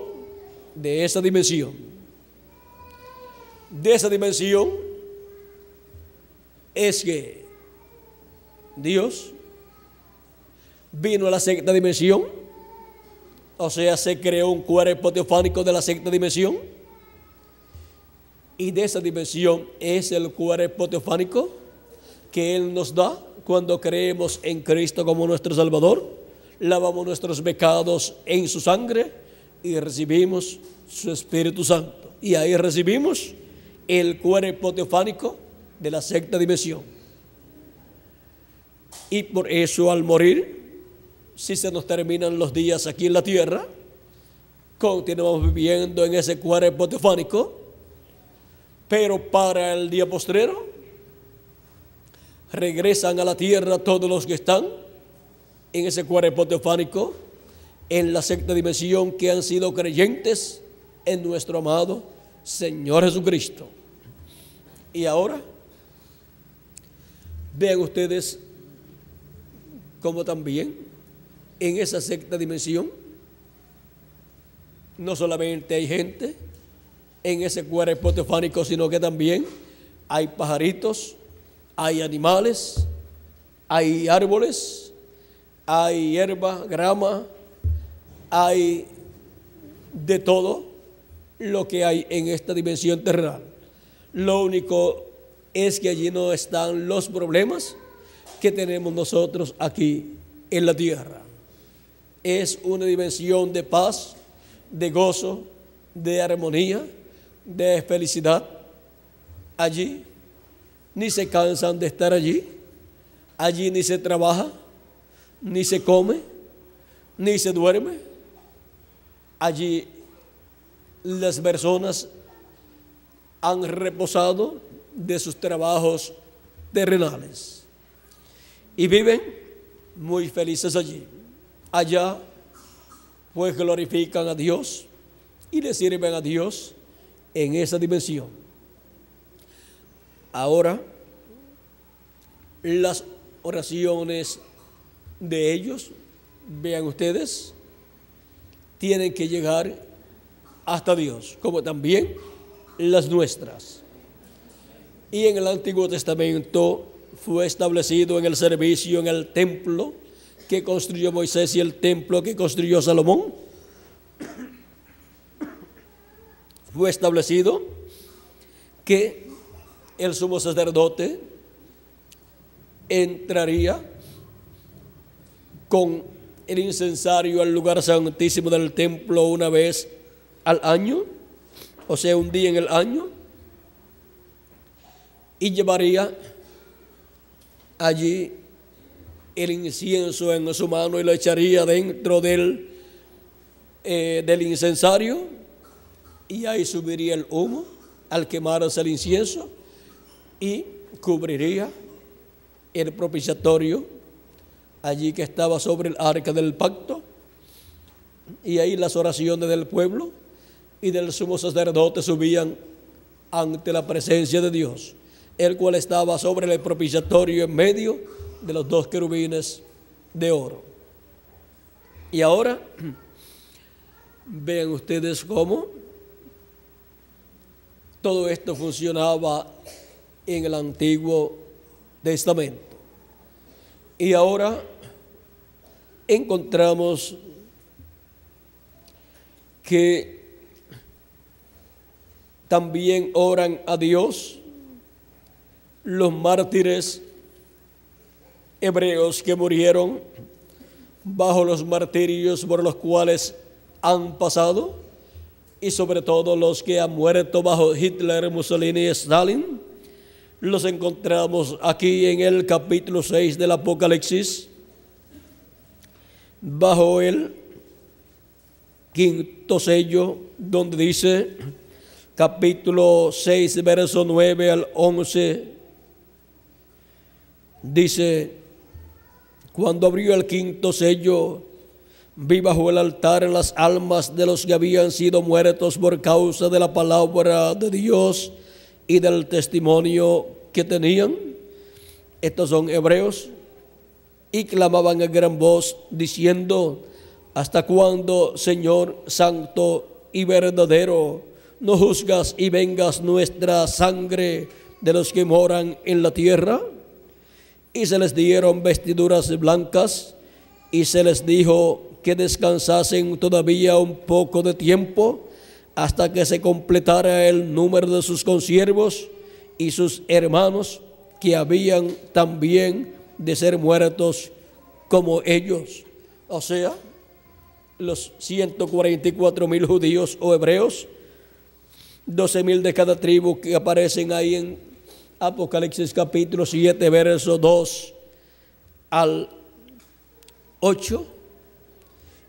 de esa dimensión. De esa dimensión es que Dios vino a la sexta dimensión, o sea, se creó un cuerpo teofánico de la sexta dimensión, Y de esa dimensión es el cuerpo teofánico que Él nos da cuando creemos en Cristo como nuestro Salvador, lavamos nuestros pecados en su sangre y recibimos su Espíritu Santo. Y ahí recibimos el cuerpo teofánico de la sexta dimensión. Y por eso al morir, si se nos terminan los días aquí en la tierra, continuamos viviendo en ese cuerpo teofánico, pero para el día postrero regresan a la tierra todos los que están en ese cuerpo teofánico en la sexta dimensión, que han sido creyentes en nuestro amado Señor Jesucristo. Y ahora vean ustedes cómo también en esa sexta dimensión no solamente hay gente en ese cuerpo teofánico, sino que también hay pajaritos, hay animales, hay árboles, hay hierba, grama, hay de todo lo que hay en esta dimensión terrenal. Lo único es que allí no están los problemas que tenemos nosotros aquí en la tierra. Es una dimensión de paz, de gozo, de armonía, de felicidad. Allí ni se cansan de estar allí, allí ni se trabaja, ni se come, ni se duerme. Allí las personas han reposado de sus trabajos terrenales y viven muy felices allí. Allá pues glorifican a Dios y le sirven a Dios en esa dimensión. Ahora, las oraciones de ellos, vean ustedes, tienen que llegar hasta Dios, como también las nuestras. Y en el Antiguo Testamento fue establecido en el servicio en el templo que construyó Moisés y el templo que construyó Salomón. Fue establecido que el sumo sacerdote entraría con el incensario al lugar santísimo del templo una vez al año, o sea, un día en el año, y llevaría allí el incienso en su mano y lo echaría dentro del incensario, y ahí subiría el humo al quemarse el incienso y cubriría el propiciatorio allí que estaba sobre el arca del pacto, y ahí las oraciones del pueblo y del sumo sacerdote subían ante la presencia de Dios, el cual estaba sobre el propiciatorio en medio de los dos querubines de oro. Y ahora vean ustedes cómo todo esto funcionaba en el Antiguo Testamento. Y ahora encontramos que también oran a Dios los mártires hebreos que murieron bajo los martirios por los cuales han pasado, y sobre todo los que han muerto bajo Hitler, Mussolini y Stalin. Los encontramos aquí en el capítulo 6 del Apocalipsis, bajo el quinto sello, donde dice, capítulo 6, verso 9 al 11, dice: cuando abrió el quinto sello, vi bajo el altar las almas de los que habían sido muertos por causa de la palabra de Dios y del testimonio que tenían. Estos son hebreos, y clamaban a gran voz diciendo: ¿hasta cuándo, Señor santo y verdadero, no juzgas y vengas nuestra sangre de los que moran en la tierra? Y se les dieron vestiduras blancas, y se les dijo que descansasen todavía un poco de tiempo, hasta que se completara el número de sus consiervos y sus hermanos, que habían también de ser muertos como ellos. O sea, los 144,000 judíos o hebreos, 12,000 de cada tribu, que aparecen ahí en Apocalipsis capítulo 7, verso 2 al 8,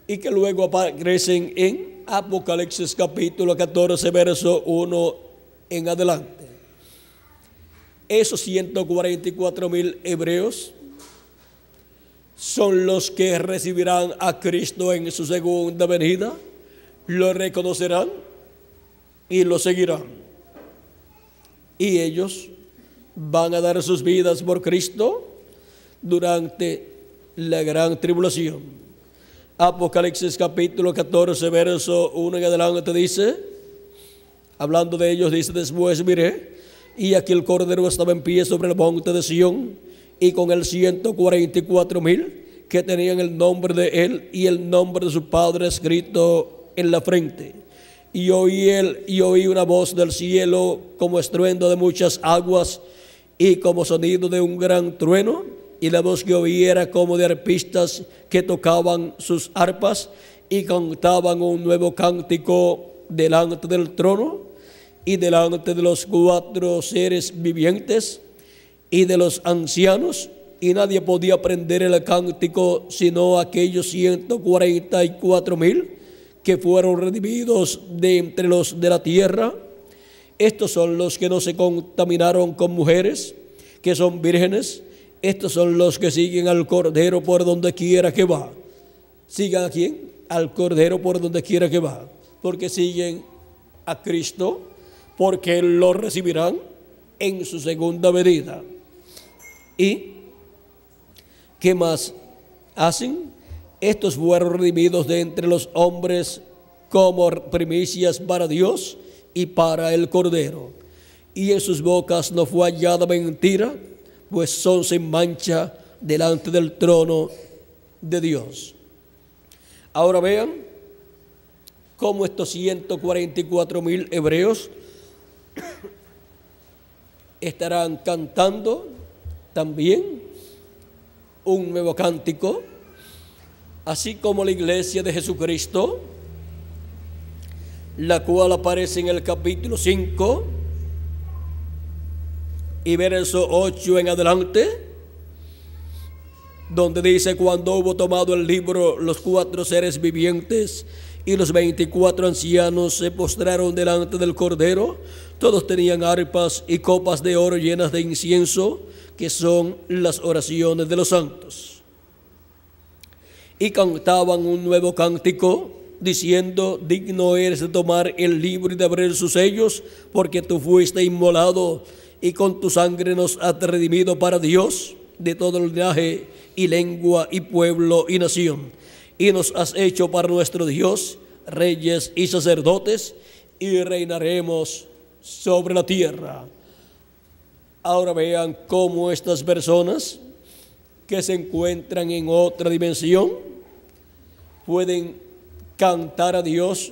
y que luego aparecen en Apocalipsis capítulo 14, verso 1 en adelante. Esos 144,000 hebreos son los que recibirán a Cristo en su segunda venida, lo reconocerán y lo seguirán. Y ellos van a dar sus vidas por Cristo durante la gran tribulación. Apocalipsis capítulo 14, verso 1 en adelante dice, hablando de ellos, dice: después miré, y aquí el Cordero estaba en pie sobre el monte de Sión, y con él 144,000 que tenían el nombre de él y el nombre de su Padre escrito en la frente. Y oí una voz del cielo como estruendo de muchas aguas y como sonido de un gran trueno, y la voz que oí era como de arpistas que tocaban sus arpas y cantaban un nuevo cántico delante del trono y delante de los 4 seres vivientes y de los ancianos, y nadie podía aprender el cántico sino aquellos 144,000 que fueron redimidos de entre los de la tierra. Estos son los que no se contaminaron con mujeres, que son vírgenes. Estos son los que siguen al Cordero por donde quiera que va. ¿Sigan a quién? Al Cordero por donde quiera que va. Porque siguen a Cristo, porque lo recibirán en su segunda venida. ¿Y qué más hacen? Estos fueron redimidos de entre los hombres como primicias para Dios y para el Cordero. Y en sus bocas no fue hallada mentira, pues son sin mancha delante del trono de Dios. Ahora vean cómo estos 144,000 hebreos estarán cantando también un nuevo cántico, así como la iglesia de Jesucristo, la cual aparece en el capítulo 5 y verso 8 en adelante, donde dice: cuando hubo tomado el libro, los 4 seres vivientes y los 24 ancianos se postraron delante del Cordero. Todos tenían arpas y copas de oro llenas de incienso, que son las oraciones de los santos. Y cantaban un nuevo cántico, diciendo: digno eres de tomar el libro y de abrir sus sellos, porque tú fuiste inmolado, y con tu sangre nos has redimido para Dios de todo linaje y lengua y pueblo y nación. Y nos has hecho para nuestro Dios reyes y sacerdotes, y reinaremos sobre la tierra. Ahora vean cómo estas personas que se encuentran en otra dimensión pueden cantar a Dios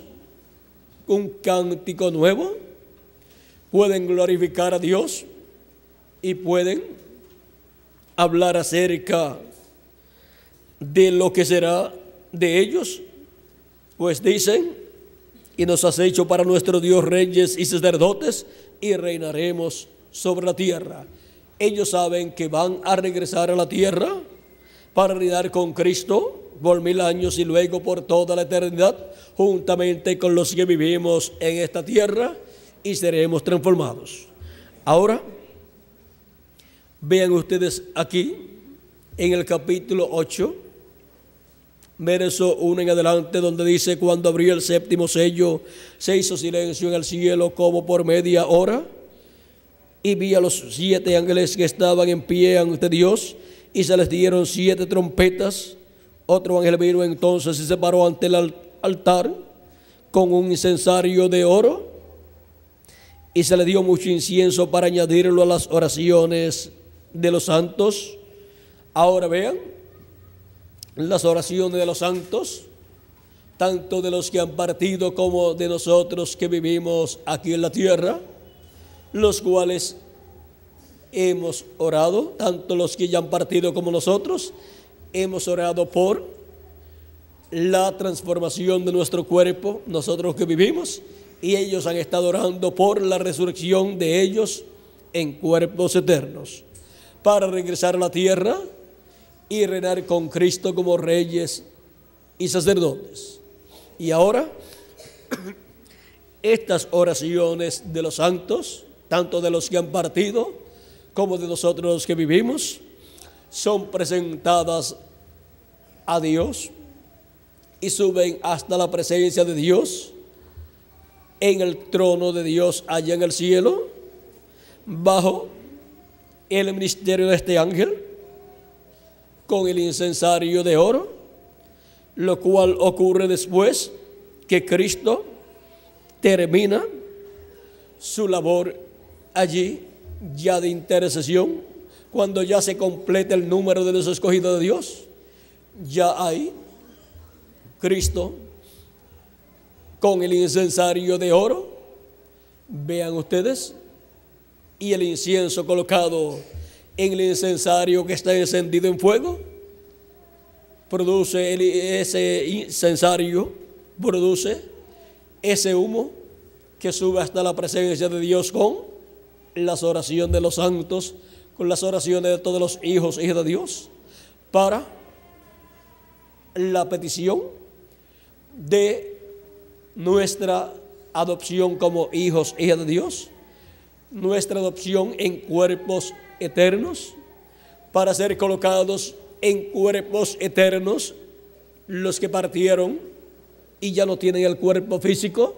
un cántico nuevo, pueden glorificar a Dios y pueden hablar acerca de lo que será de ellos, pues dicen: y nos has hecho para nuestro Dios reyes y sacerdotes, y reinaremos sobre la tierra. Ellos saben que van a regresar a la tierra para reinar con Cristo por 1000 años y luego por toda la eternidad, juntamente con los que vivimos en esta tierra, y seremos transformados. Ahora, vean ustedes aquí en el capítulo 8, verso 1 en adelante, donde dice: cuando abrió el 7º sello, se hizo silencio en el cielo como por media hora, y vi a los 7 ángeles que estaban en pie ante Dios, y se les dieron 7 trompetas. Otro ángel vino entonces y se paró ante el altar con un incensario de oro, y se le dio mucho incienso para añadirlo a las oraciones de los santos. Ahora vean, las oraciones de los santos tanto de los que han partido como de nosotros que vivimos aquí en la tierra, los cuales hemos orado, tanto los que ya han partido como nosotros, hemos orado por la transformación de nuestro cuerpo, nosotros que vivimos, y ellos han estado orando por la resurrección de ellos en cuerpos eternos, para regresar a la tierra y reinar con Cristo como reyes y sacerdotes. Y ahora, estas oraciones de los santos, tanto de los que han partido como de nosotros los que vivimos, son presentadas a Dios y suben hasta la presencia de Dios en el trono de Dios allá en el cielo, bajo el ministerio de este ángel, con el incensario de oro, lo cual ocurre después que Cristo termina su labor allí ya de intercesión, cuando ya se completa el número de los escogidos de Dios. Ya ahí Cristo con el incensario de oro, vean ustedes, y el incienso colocado en el incensario que está encendido en fuego, ese incensario produce ese humo que sube hasta la presencia de Dios con las oraciones de los santos, con las oraciones de todos los hijos e hijas de Dios, para la petición de nuestra adopción como hijos e hijas de Dios, nuestra adopción en cuerpos eternos, para ser colocados en cuerpos eternos los que partieron y ya no tienen el cuerpo físico,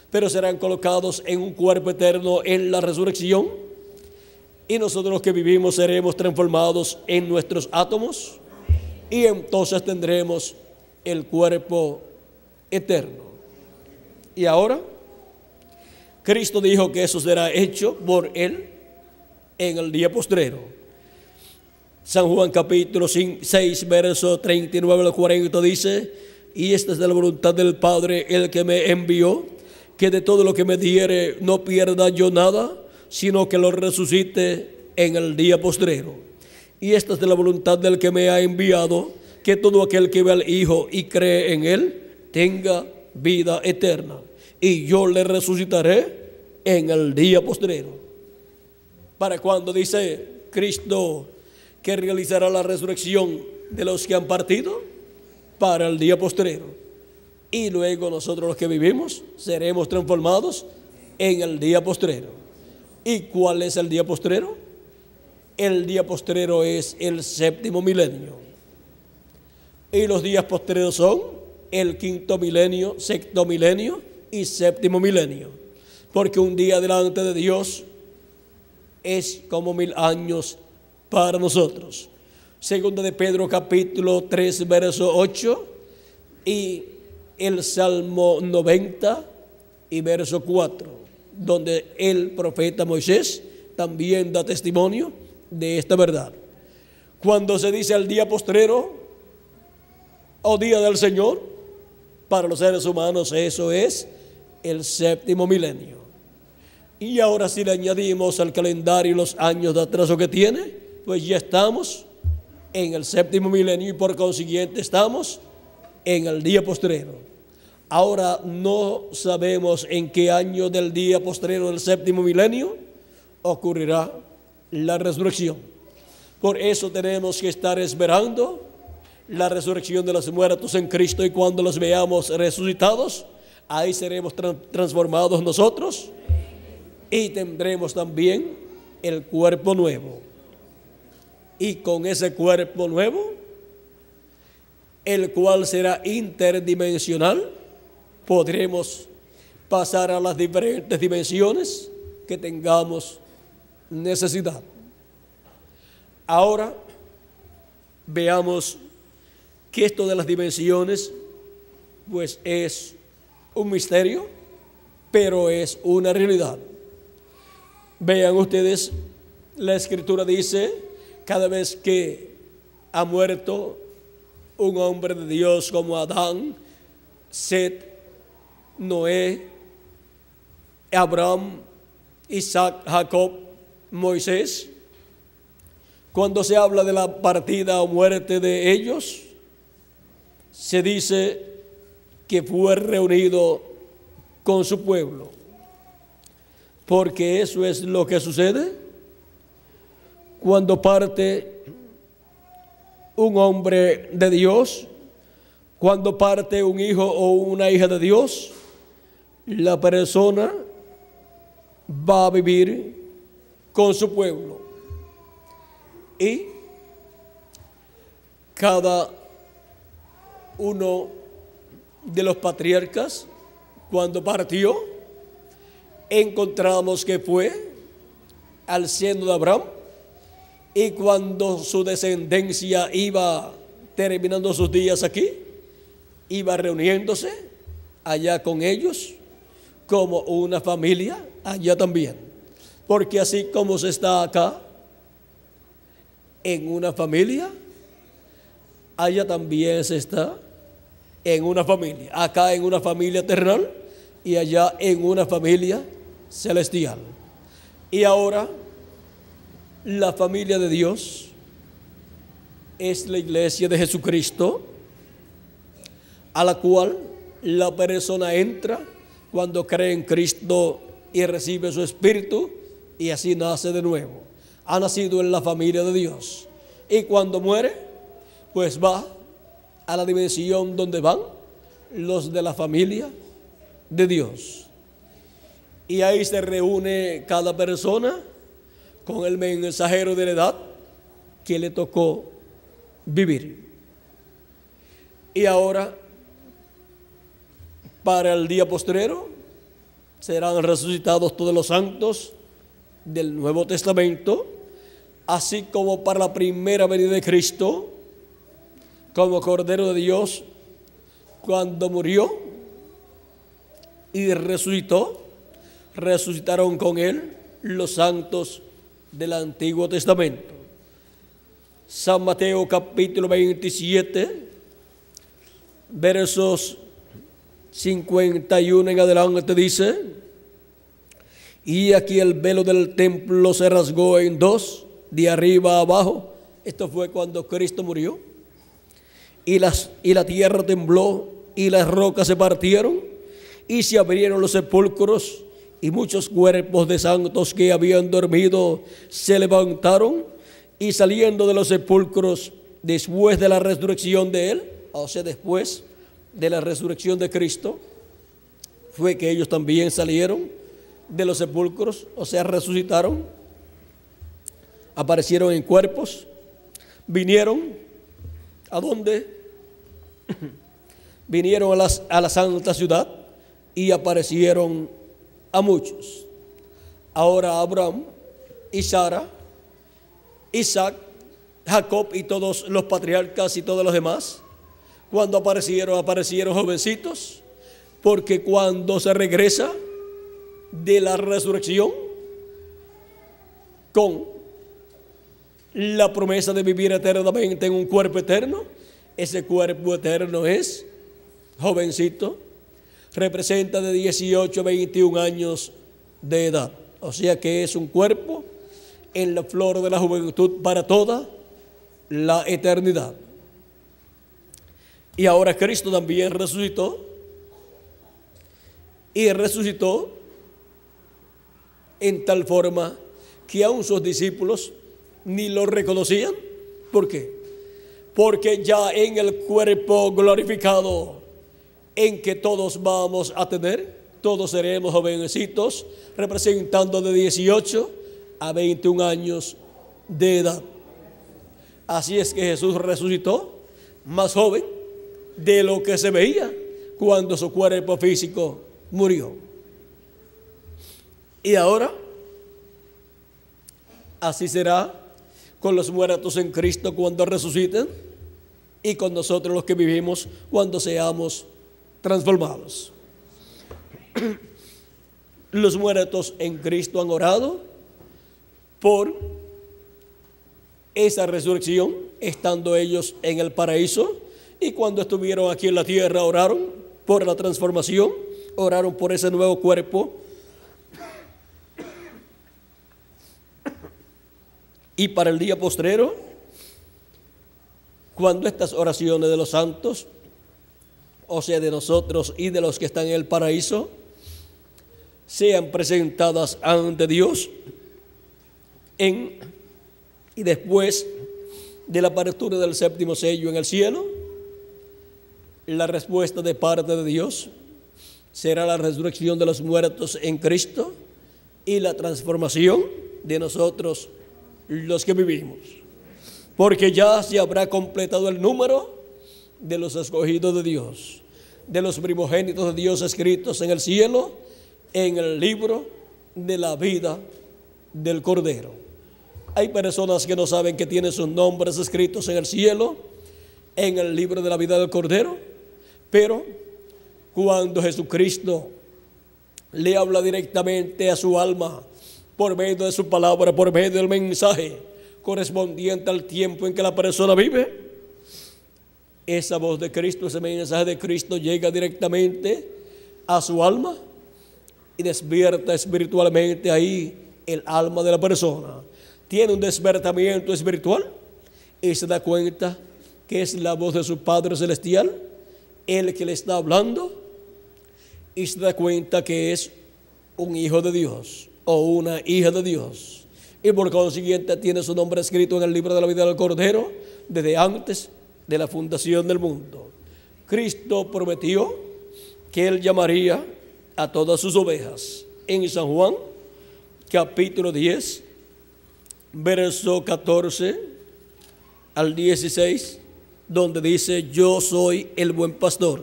pero serán colocados en un cuerpo eterno en la resurrección, y nosotros los que vivimos seremos transformados en nuestros átomos, y entonces tendremos el cuerpo eterno. Y ahora Cristo dijo que eso será hecho por Él en el día postrero. San Juan capítulo 6, verso 39 al 40 dice: y esta es de la voluntad del Padre, el que me envió, que de todo lo que me diere no pierda yo nada, sino que lo resucite en el día postrero. Y esta es de la voluntad del que me ha enviado, que todo aquel que ve al Hijo y cree en Él tenga vida eterna, y yo le resucitaré en el día postrero. ¿Para cuándo dice Cristo que realizará la resurrección de los que han partido? Para el día postrero. Y luego nosotros los que vivimos seremos transformados en el día postrero. ¿Y cuál es el día postrero? El día postrero es el séptimo milenio. Y los días postreros son el quinto milenio, sexto milenio y séptimo milenio. Porque un día delante de Dios es como 1000 años para nosotros. Segunda de Pedro capítulo 3 verso 8 y el Salmo 90 y verso 4, donde el profeta Moisés también da testimonio de esta verdad. Cuando se dice el día postrero o día del Señor, para los seres humanos eso es el séptimo milenio. Y ahora si le añadimos al calendario los años de atraso que tiene, pues ya estamos en el séptimo milenio y por consiguiente estamos en el día postrero. Ahora no sabemos en qué año del día postrero del séptimo milenio ocurrirá la resurrección. Por eso tenemos que estar esperando la resurrección de los muertos en Cristo, y cuando los veamos resucitados, ahí seremos transformados nosotros y tendremos también el cuerpo nuevo. Y con ese cuerpo nuevo, el cual será interdimensional, podremos pasar a las diferentes dimensiones que tengamos necesidad. Ahora veamos que esto de las dimensiones pues es un misterio, pero es una realidad. Vean ustedes, la Escritura dice: cada vez que ha muerto un hombre de Dios como Adán, Set, Noé, Abraham, Isaac, Jacob, Moisés. Cuando se habla de la partida o muerte de ellos, se dice que fue reunido con su pueblo, porque eso es lo que sucede cuando parte un hombre de Dios, cuando parte un hijo o una hija de Dios. La persona va a vivir con su pueblo, y cada uno de los patriarcas, cuando partió, encontramos que fue al seno de Abraham, y cuando su descendencia iba terminando sus días aquí, iba reuniéndose allá con ellos como una familia allá también, porque así como se está acá en una familia, allá también se está en una familia, acá en una familia terrenal y allá en una familia celestial. Y ahora la familia de Dios es la iglesia de Jesucristo, a la cual la persona entra cuando cree en Cristo y recibe su Espíritu, y así nace de nuevo. Ha nacido en la familia de Dios, y cuando muere, pues va a la dimensión donde van los de la familia de Dios, y ahí se reúne cada persona con el mensajero de la edad que le tocó vivir. Y ahora, para el día postrero, serán resucitados todos los santos del Nuevo Testamento, así como para la primera venida de Cristo, como Cordero de Dios, cuando murió y resucitó, resucitaron con él los santos del Antiguo Testamento. San Mateo capítulo 27, versos 51 en adelante dice: y aquí el velo del templo se rasgó en dos, de arriba a abajo. Esto fue cuando Cristo murió. Y la tierra tembló, y las rocas se partieron, y se abrieron los sepulcros, y muchos cuerpos de santos que habían dormido se levantaron, y saliendo de los sepulcros después de la resurrección de él, o sea, después de la resurrección de Cristo, fue que ellos también salieron de los sepulcros, o sea, resucitaron, aparecieron en cuerpos, vinieron ¿a dónde? Vinieron a la santa ciudad y aparecieron a muchos. Ahora Abraham y Sara, Isaac, Jacob y todos los patriarcas y todos los demás, cuando aparecieron jovencitos, porque cuando se regresa de la resurrección con la promesa de vivir eternamente en un cuerpo eterno, ese cuerpo eterno es jovencito, representa de 18 a 21 años de edad, o sea que es un cuerpo en la flor de la juventud para toda la eternidad. Y ahora Cristo también resucitó, y resucitó en tal forma que aún sus discípulos ni lo reconocían. ¿Por qué? Porque ya en el cuerpo glorificado en que todos vamos a tener, todos seremos jovencitos, representando de 18 a 21 años de edad. Así es que Jesús resucitó más joven de lo que se veía cuando su cuerpo físico murió. Y ahora, así será con los muertos en Cristo cuando resuciten, y con nosotros los que vivimos cuando seamos transformados. Los muertos en Cristo han orado por esa resurrección, estando ellos en el paraíso, y cuando estuvieron aquí en la tierra oraron por la transformación, oraron por ese nuevo cuerpo. Y para el día postrero, cuando estas oraciones de los santos, o sea, de nosotros y de los que están en el paraíso, sean presentadas ante Dios y después de la apertura del séptimo sello en el cielo, la respuesta de parte de Dios será la resurrección de los muertos en Cristo y la transformación de nosotros los que vivimos, porque ya se habrá completado el número de los escogidos de Dios, de los primogénitos de Dios escritos en el cielo, en el libro de la vida del Cordero. Hay personas que no saben que tienen sus nombres escritos en el cielo, en el libro de la vida del Cordero, pero cuando Jesucristo le habla directamente a su alma, por medio de su palabra, por medio del mensaje correspondiente al tiempo en que la persona vive, esa voz de Cristo, ese mensaje de Cristo llega directamente a su alma y despierta espiritualmente ahí el alma de la persona. Tiene un despertamiento espiritual y se da cuenta que es la voz de su Padre Celestial, el que le está hablando, y se da cuenta que es un hijo de Dios o una hija de Dios, y por consiguiente tiene su nombre escrito en el libro de la vida del Cordero desde antes de la fundación del mundo. Cristo prometió que Él llamaría a todas sus ovejas. En San Juan, capítulo 10, verso 14 al 16, donde dice: yo soy el buen pastor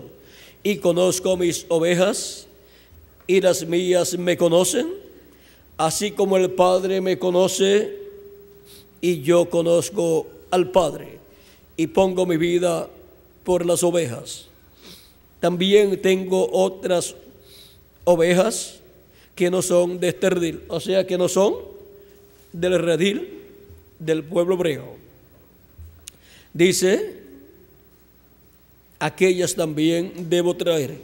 y conozco mis ovejas y las mías me conocen, así como el Padre me conoce y yo conozco al Padre y pongo mi vida por las ovejas. También tengo otras ovejas que no son de este redil, o sea, que no son del redil del pueblo hebreo. Dice: aquellas también debo traer,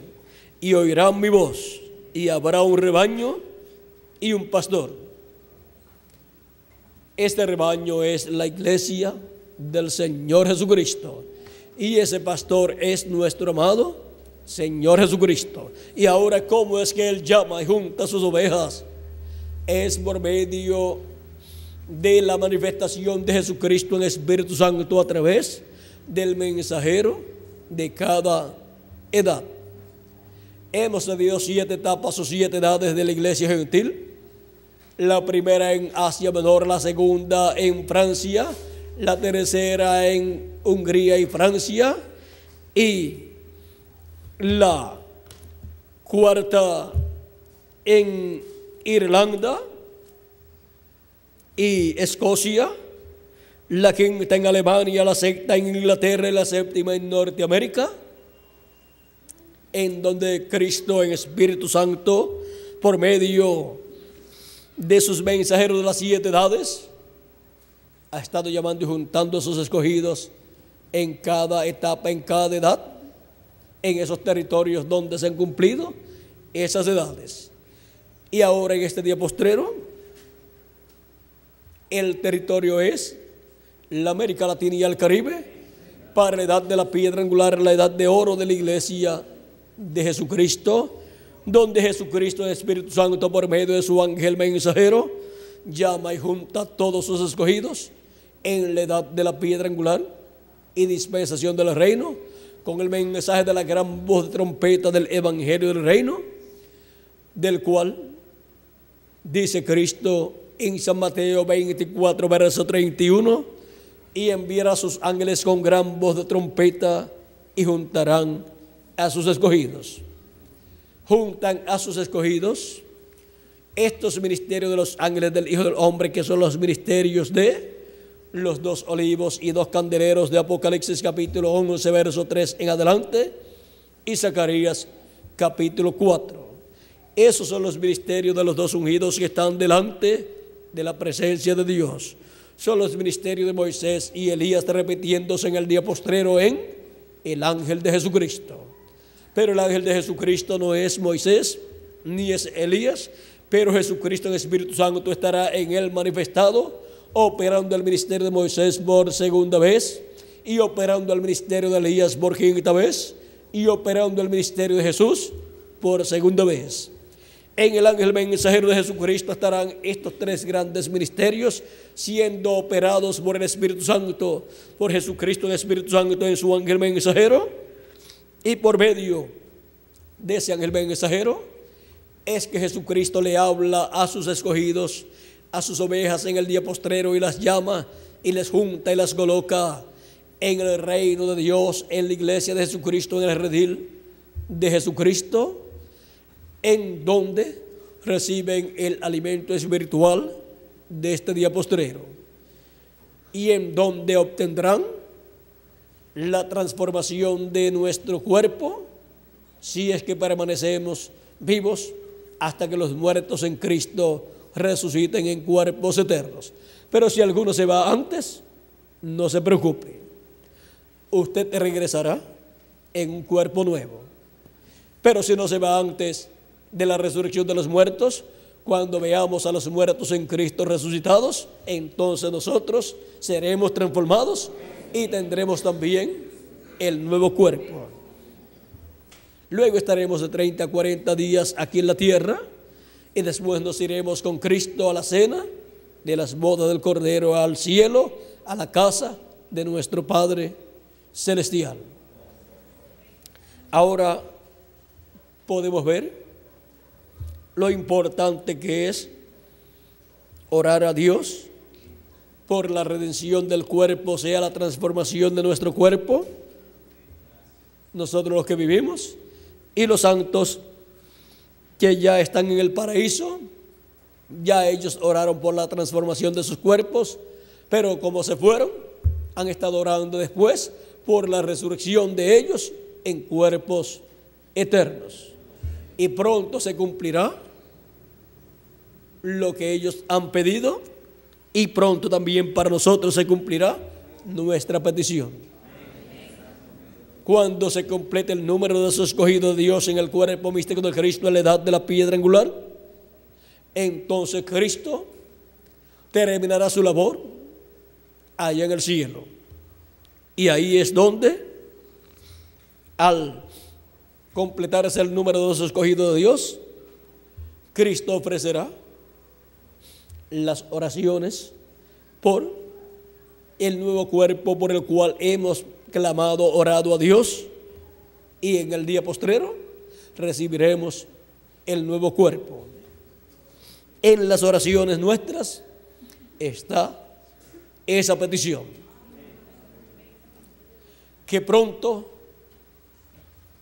y oirán mi voz, y habrá un rebaño y un pastor. Este rebaño es la iglesia del Señor Jesucristo, y ese pastor es nuestro amado Señor Jesucristo. Y ahora, ¿cómo es que Él llama y junta sus ovejas? Es por medio de la manifestación de Jesucristo en Espíritu Santo a través del mensajero de cada edad. Hemos tenido 7 etapas o 7 edades de la iglesia gentil. La primera en Asia Menor, la segunda en Francia, la tercera en Hungría y Francia, y la cuarta en Irlanda y Escocia, la quinta en Alemania, la sexta en Inglaterra y la séptima en Norteamérica, en donde Cristo en Espíritu Santo, por medio de sus mensajeros de las 7 edades, ha estado llamando y juntando a sus escogidos en cada etapa, en cada edad, en esos territorios donde se han cumplido esas edades. Y ahora, en este día postrero, el territorio es la América Latina y el Caribe, para la edad de la piedra angular, la edad de oro de la iglesia de Jesucristo, donde Jesucristo, el Espíritu Santo, por medio de su ángel mensajero, llama y junta a todos sus escogidos en la edad de la piedra angular y dispensación del reino, con el mensaje de la gran voz de trompeta del evangelio del reino, del cual dice Cristo en San Mateo 24, verso 31, y enviará a sus ángeles con gran voz de trompeta y juntarán a sus escogidos. Juntan a sus escogidos estos ministerios de los ángeles del Hijo del Hombre, que son los ministerios de los 2 olivos y 2 candeleros de Apocalipsis capítulo 11, verso 3 en adelante, y Zacarías capítulo 4. Esos son los ministerios de los 2 ungidos que están delante de la presencia de Dios. Son los ministerios de Moisés y Elías, repitiéndose en el día postrero en el ángel de Jesucristo. Pero el ángel de Jesucristo no es Moisés, ni es Elías, pero Jesucristo en Espíritu Santo estará en él manifestado, operando el ministerio de Moisés por segunda vez, y operando el ministerio de Elías por quinta vez, y operando el ministerio de Jesús por segunda vez. En el ángel mensajero de Jesucristo estarán estos tres grandes ministerios siendo operados por el Espíritu Santo, por Jesucristo el Espíritu Santo en su ángel mensajero, y por medio de ese ángel mensajero es que Jesucristo le habla a sus escogidos, a sus ovejas en el día postrero, y las llama y les junta y las coloca en el reino de Dios, en la iglesia de Jesucristo, en el redil de Jesucristo, en donde reciben el alimento espiritual de este día postrero y en donde obtendrán la transformación de nuestro cuerpo, si es que permanecemos vivos hasta que los muertos en Cristo resuciten en cuerpos eternos. Pero si alguno se va antes, no se preocupe, usted regresará en un cuerpo nuevo. Pero si no se va antes de la resurrección de los muertos, cuando veamos a los muertos en Cristo resucitados, entonces nosotros seremos transformados y tendremos también el nuevo cuerpo. Luego estaremos de 30 a 40 días aquí en la tierra y después nos iremos con Cristo a la cena de las bodas del Cordero, al cielo, a la casa de nuestro Padre celestial. Ahora podemos ver lo importante que es orar a Dios por la redención del cuerpo, o sea, la transformación de nuestro cuerpo, nosotros los que vivimos, y los santos que ya están en el paraíso, ya ellos oraron por la transformación de sus cuerpos, pero como se fueron, han estado orando después por la resurrección de ellos en cuerpos eternos. Y pronto se cumplirá lo que ellos han pedido, y pronto también para nosotros se cumplirá nuestra petición. Cuando se complete el número de los escogidos de Dios en el cuerpo místico de Cristo en la edad de la piedra angular, entonces Cristo terminará su labor allá en el cielo. Y ahí es donde, al completarse el número de los escogidos de Dios, Cristo ofrecerá las oraciones por el nuevo cuerpo por el cual hemos clamado, orado a Dios, y en el día postrero recibiremos el nuevo cuerpo. En las oraciones nuestras está esa petición, que pronto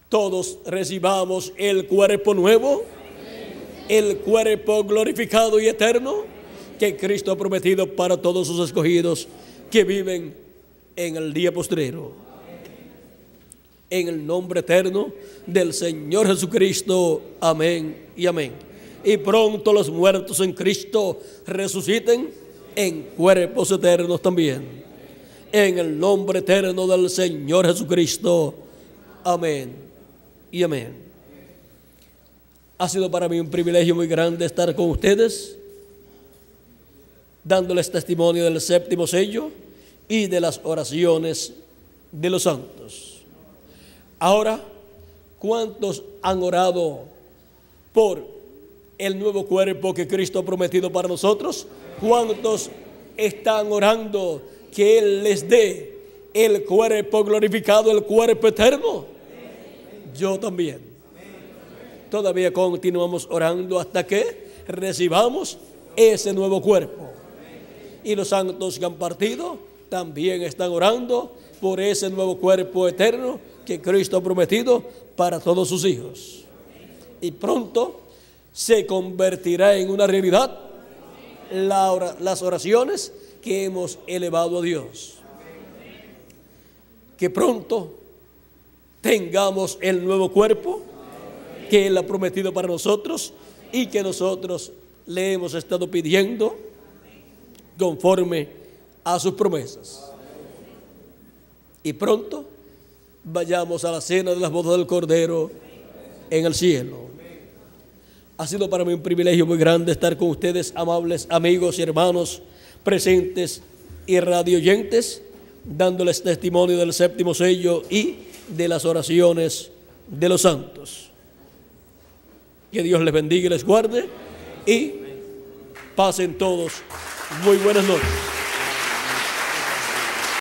todos recibamos el cuerpo nuevo, el cuerpo glorificado y eterno que Cristo ha prometido para todos sus escogidos que viven en el día postrero. En el nombre eterno del Señor Jesucristo, amén y amén. Y pronto los muertos en Cristo resuciten en cuerpos eternos también. En el nombre eterno del Señor Jesucristo, amén y amén. Ha sido para mí un privilegio muy grande estar con ustedes, dándoles testimonio del séptimo sello y de las oraciones de los santos. Ahora, ¿cuántos han orado por el nuevo cuerpo que Cristo ha prometido para nosotros? ¿Cuántos están orando que Él les dé el cuerpo glorificado, el cuerpo eterno? Yo también. Todavía continuamos orando hasta que recibamos ese nuevo cuerpo. Y los santos que han partido también están orando por ese nuevo cuerpo eterno que Cristo ha prometido para todos sus hijos. Y pronto se convertirá en una realidad las oraciones que hemos elevado a Dios. Que pronto tengamos el nuevo cuerpo que Él ha prometido para nosotros y que nosotros le hemos estado pidiendo conforme a sus promesas. Y pronto vayamos a la cena de las bodas del Cordero en el cielo. Ha sido para mí un privilegio muy grande estar con ustedes, amables amigos y hermanos presentes y radioyentes, dándoles testimonio del séptimo sello y de las oraciones de los santos. Que Dios les bendiga y les guarde y pasen todos muy buenas noches.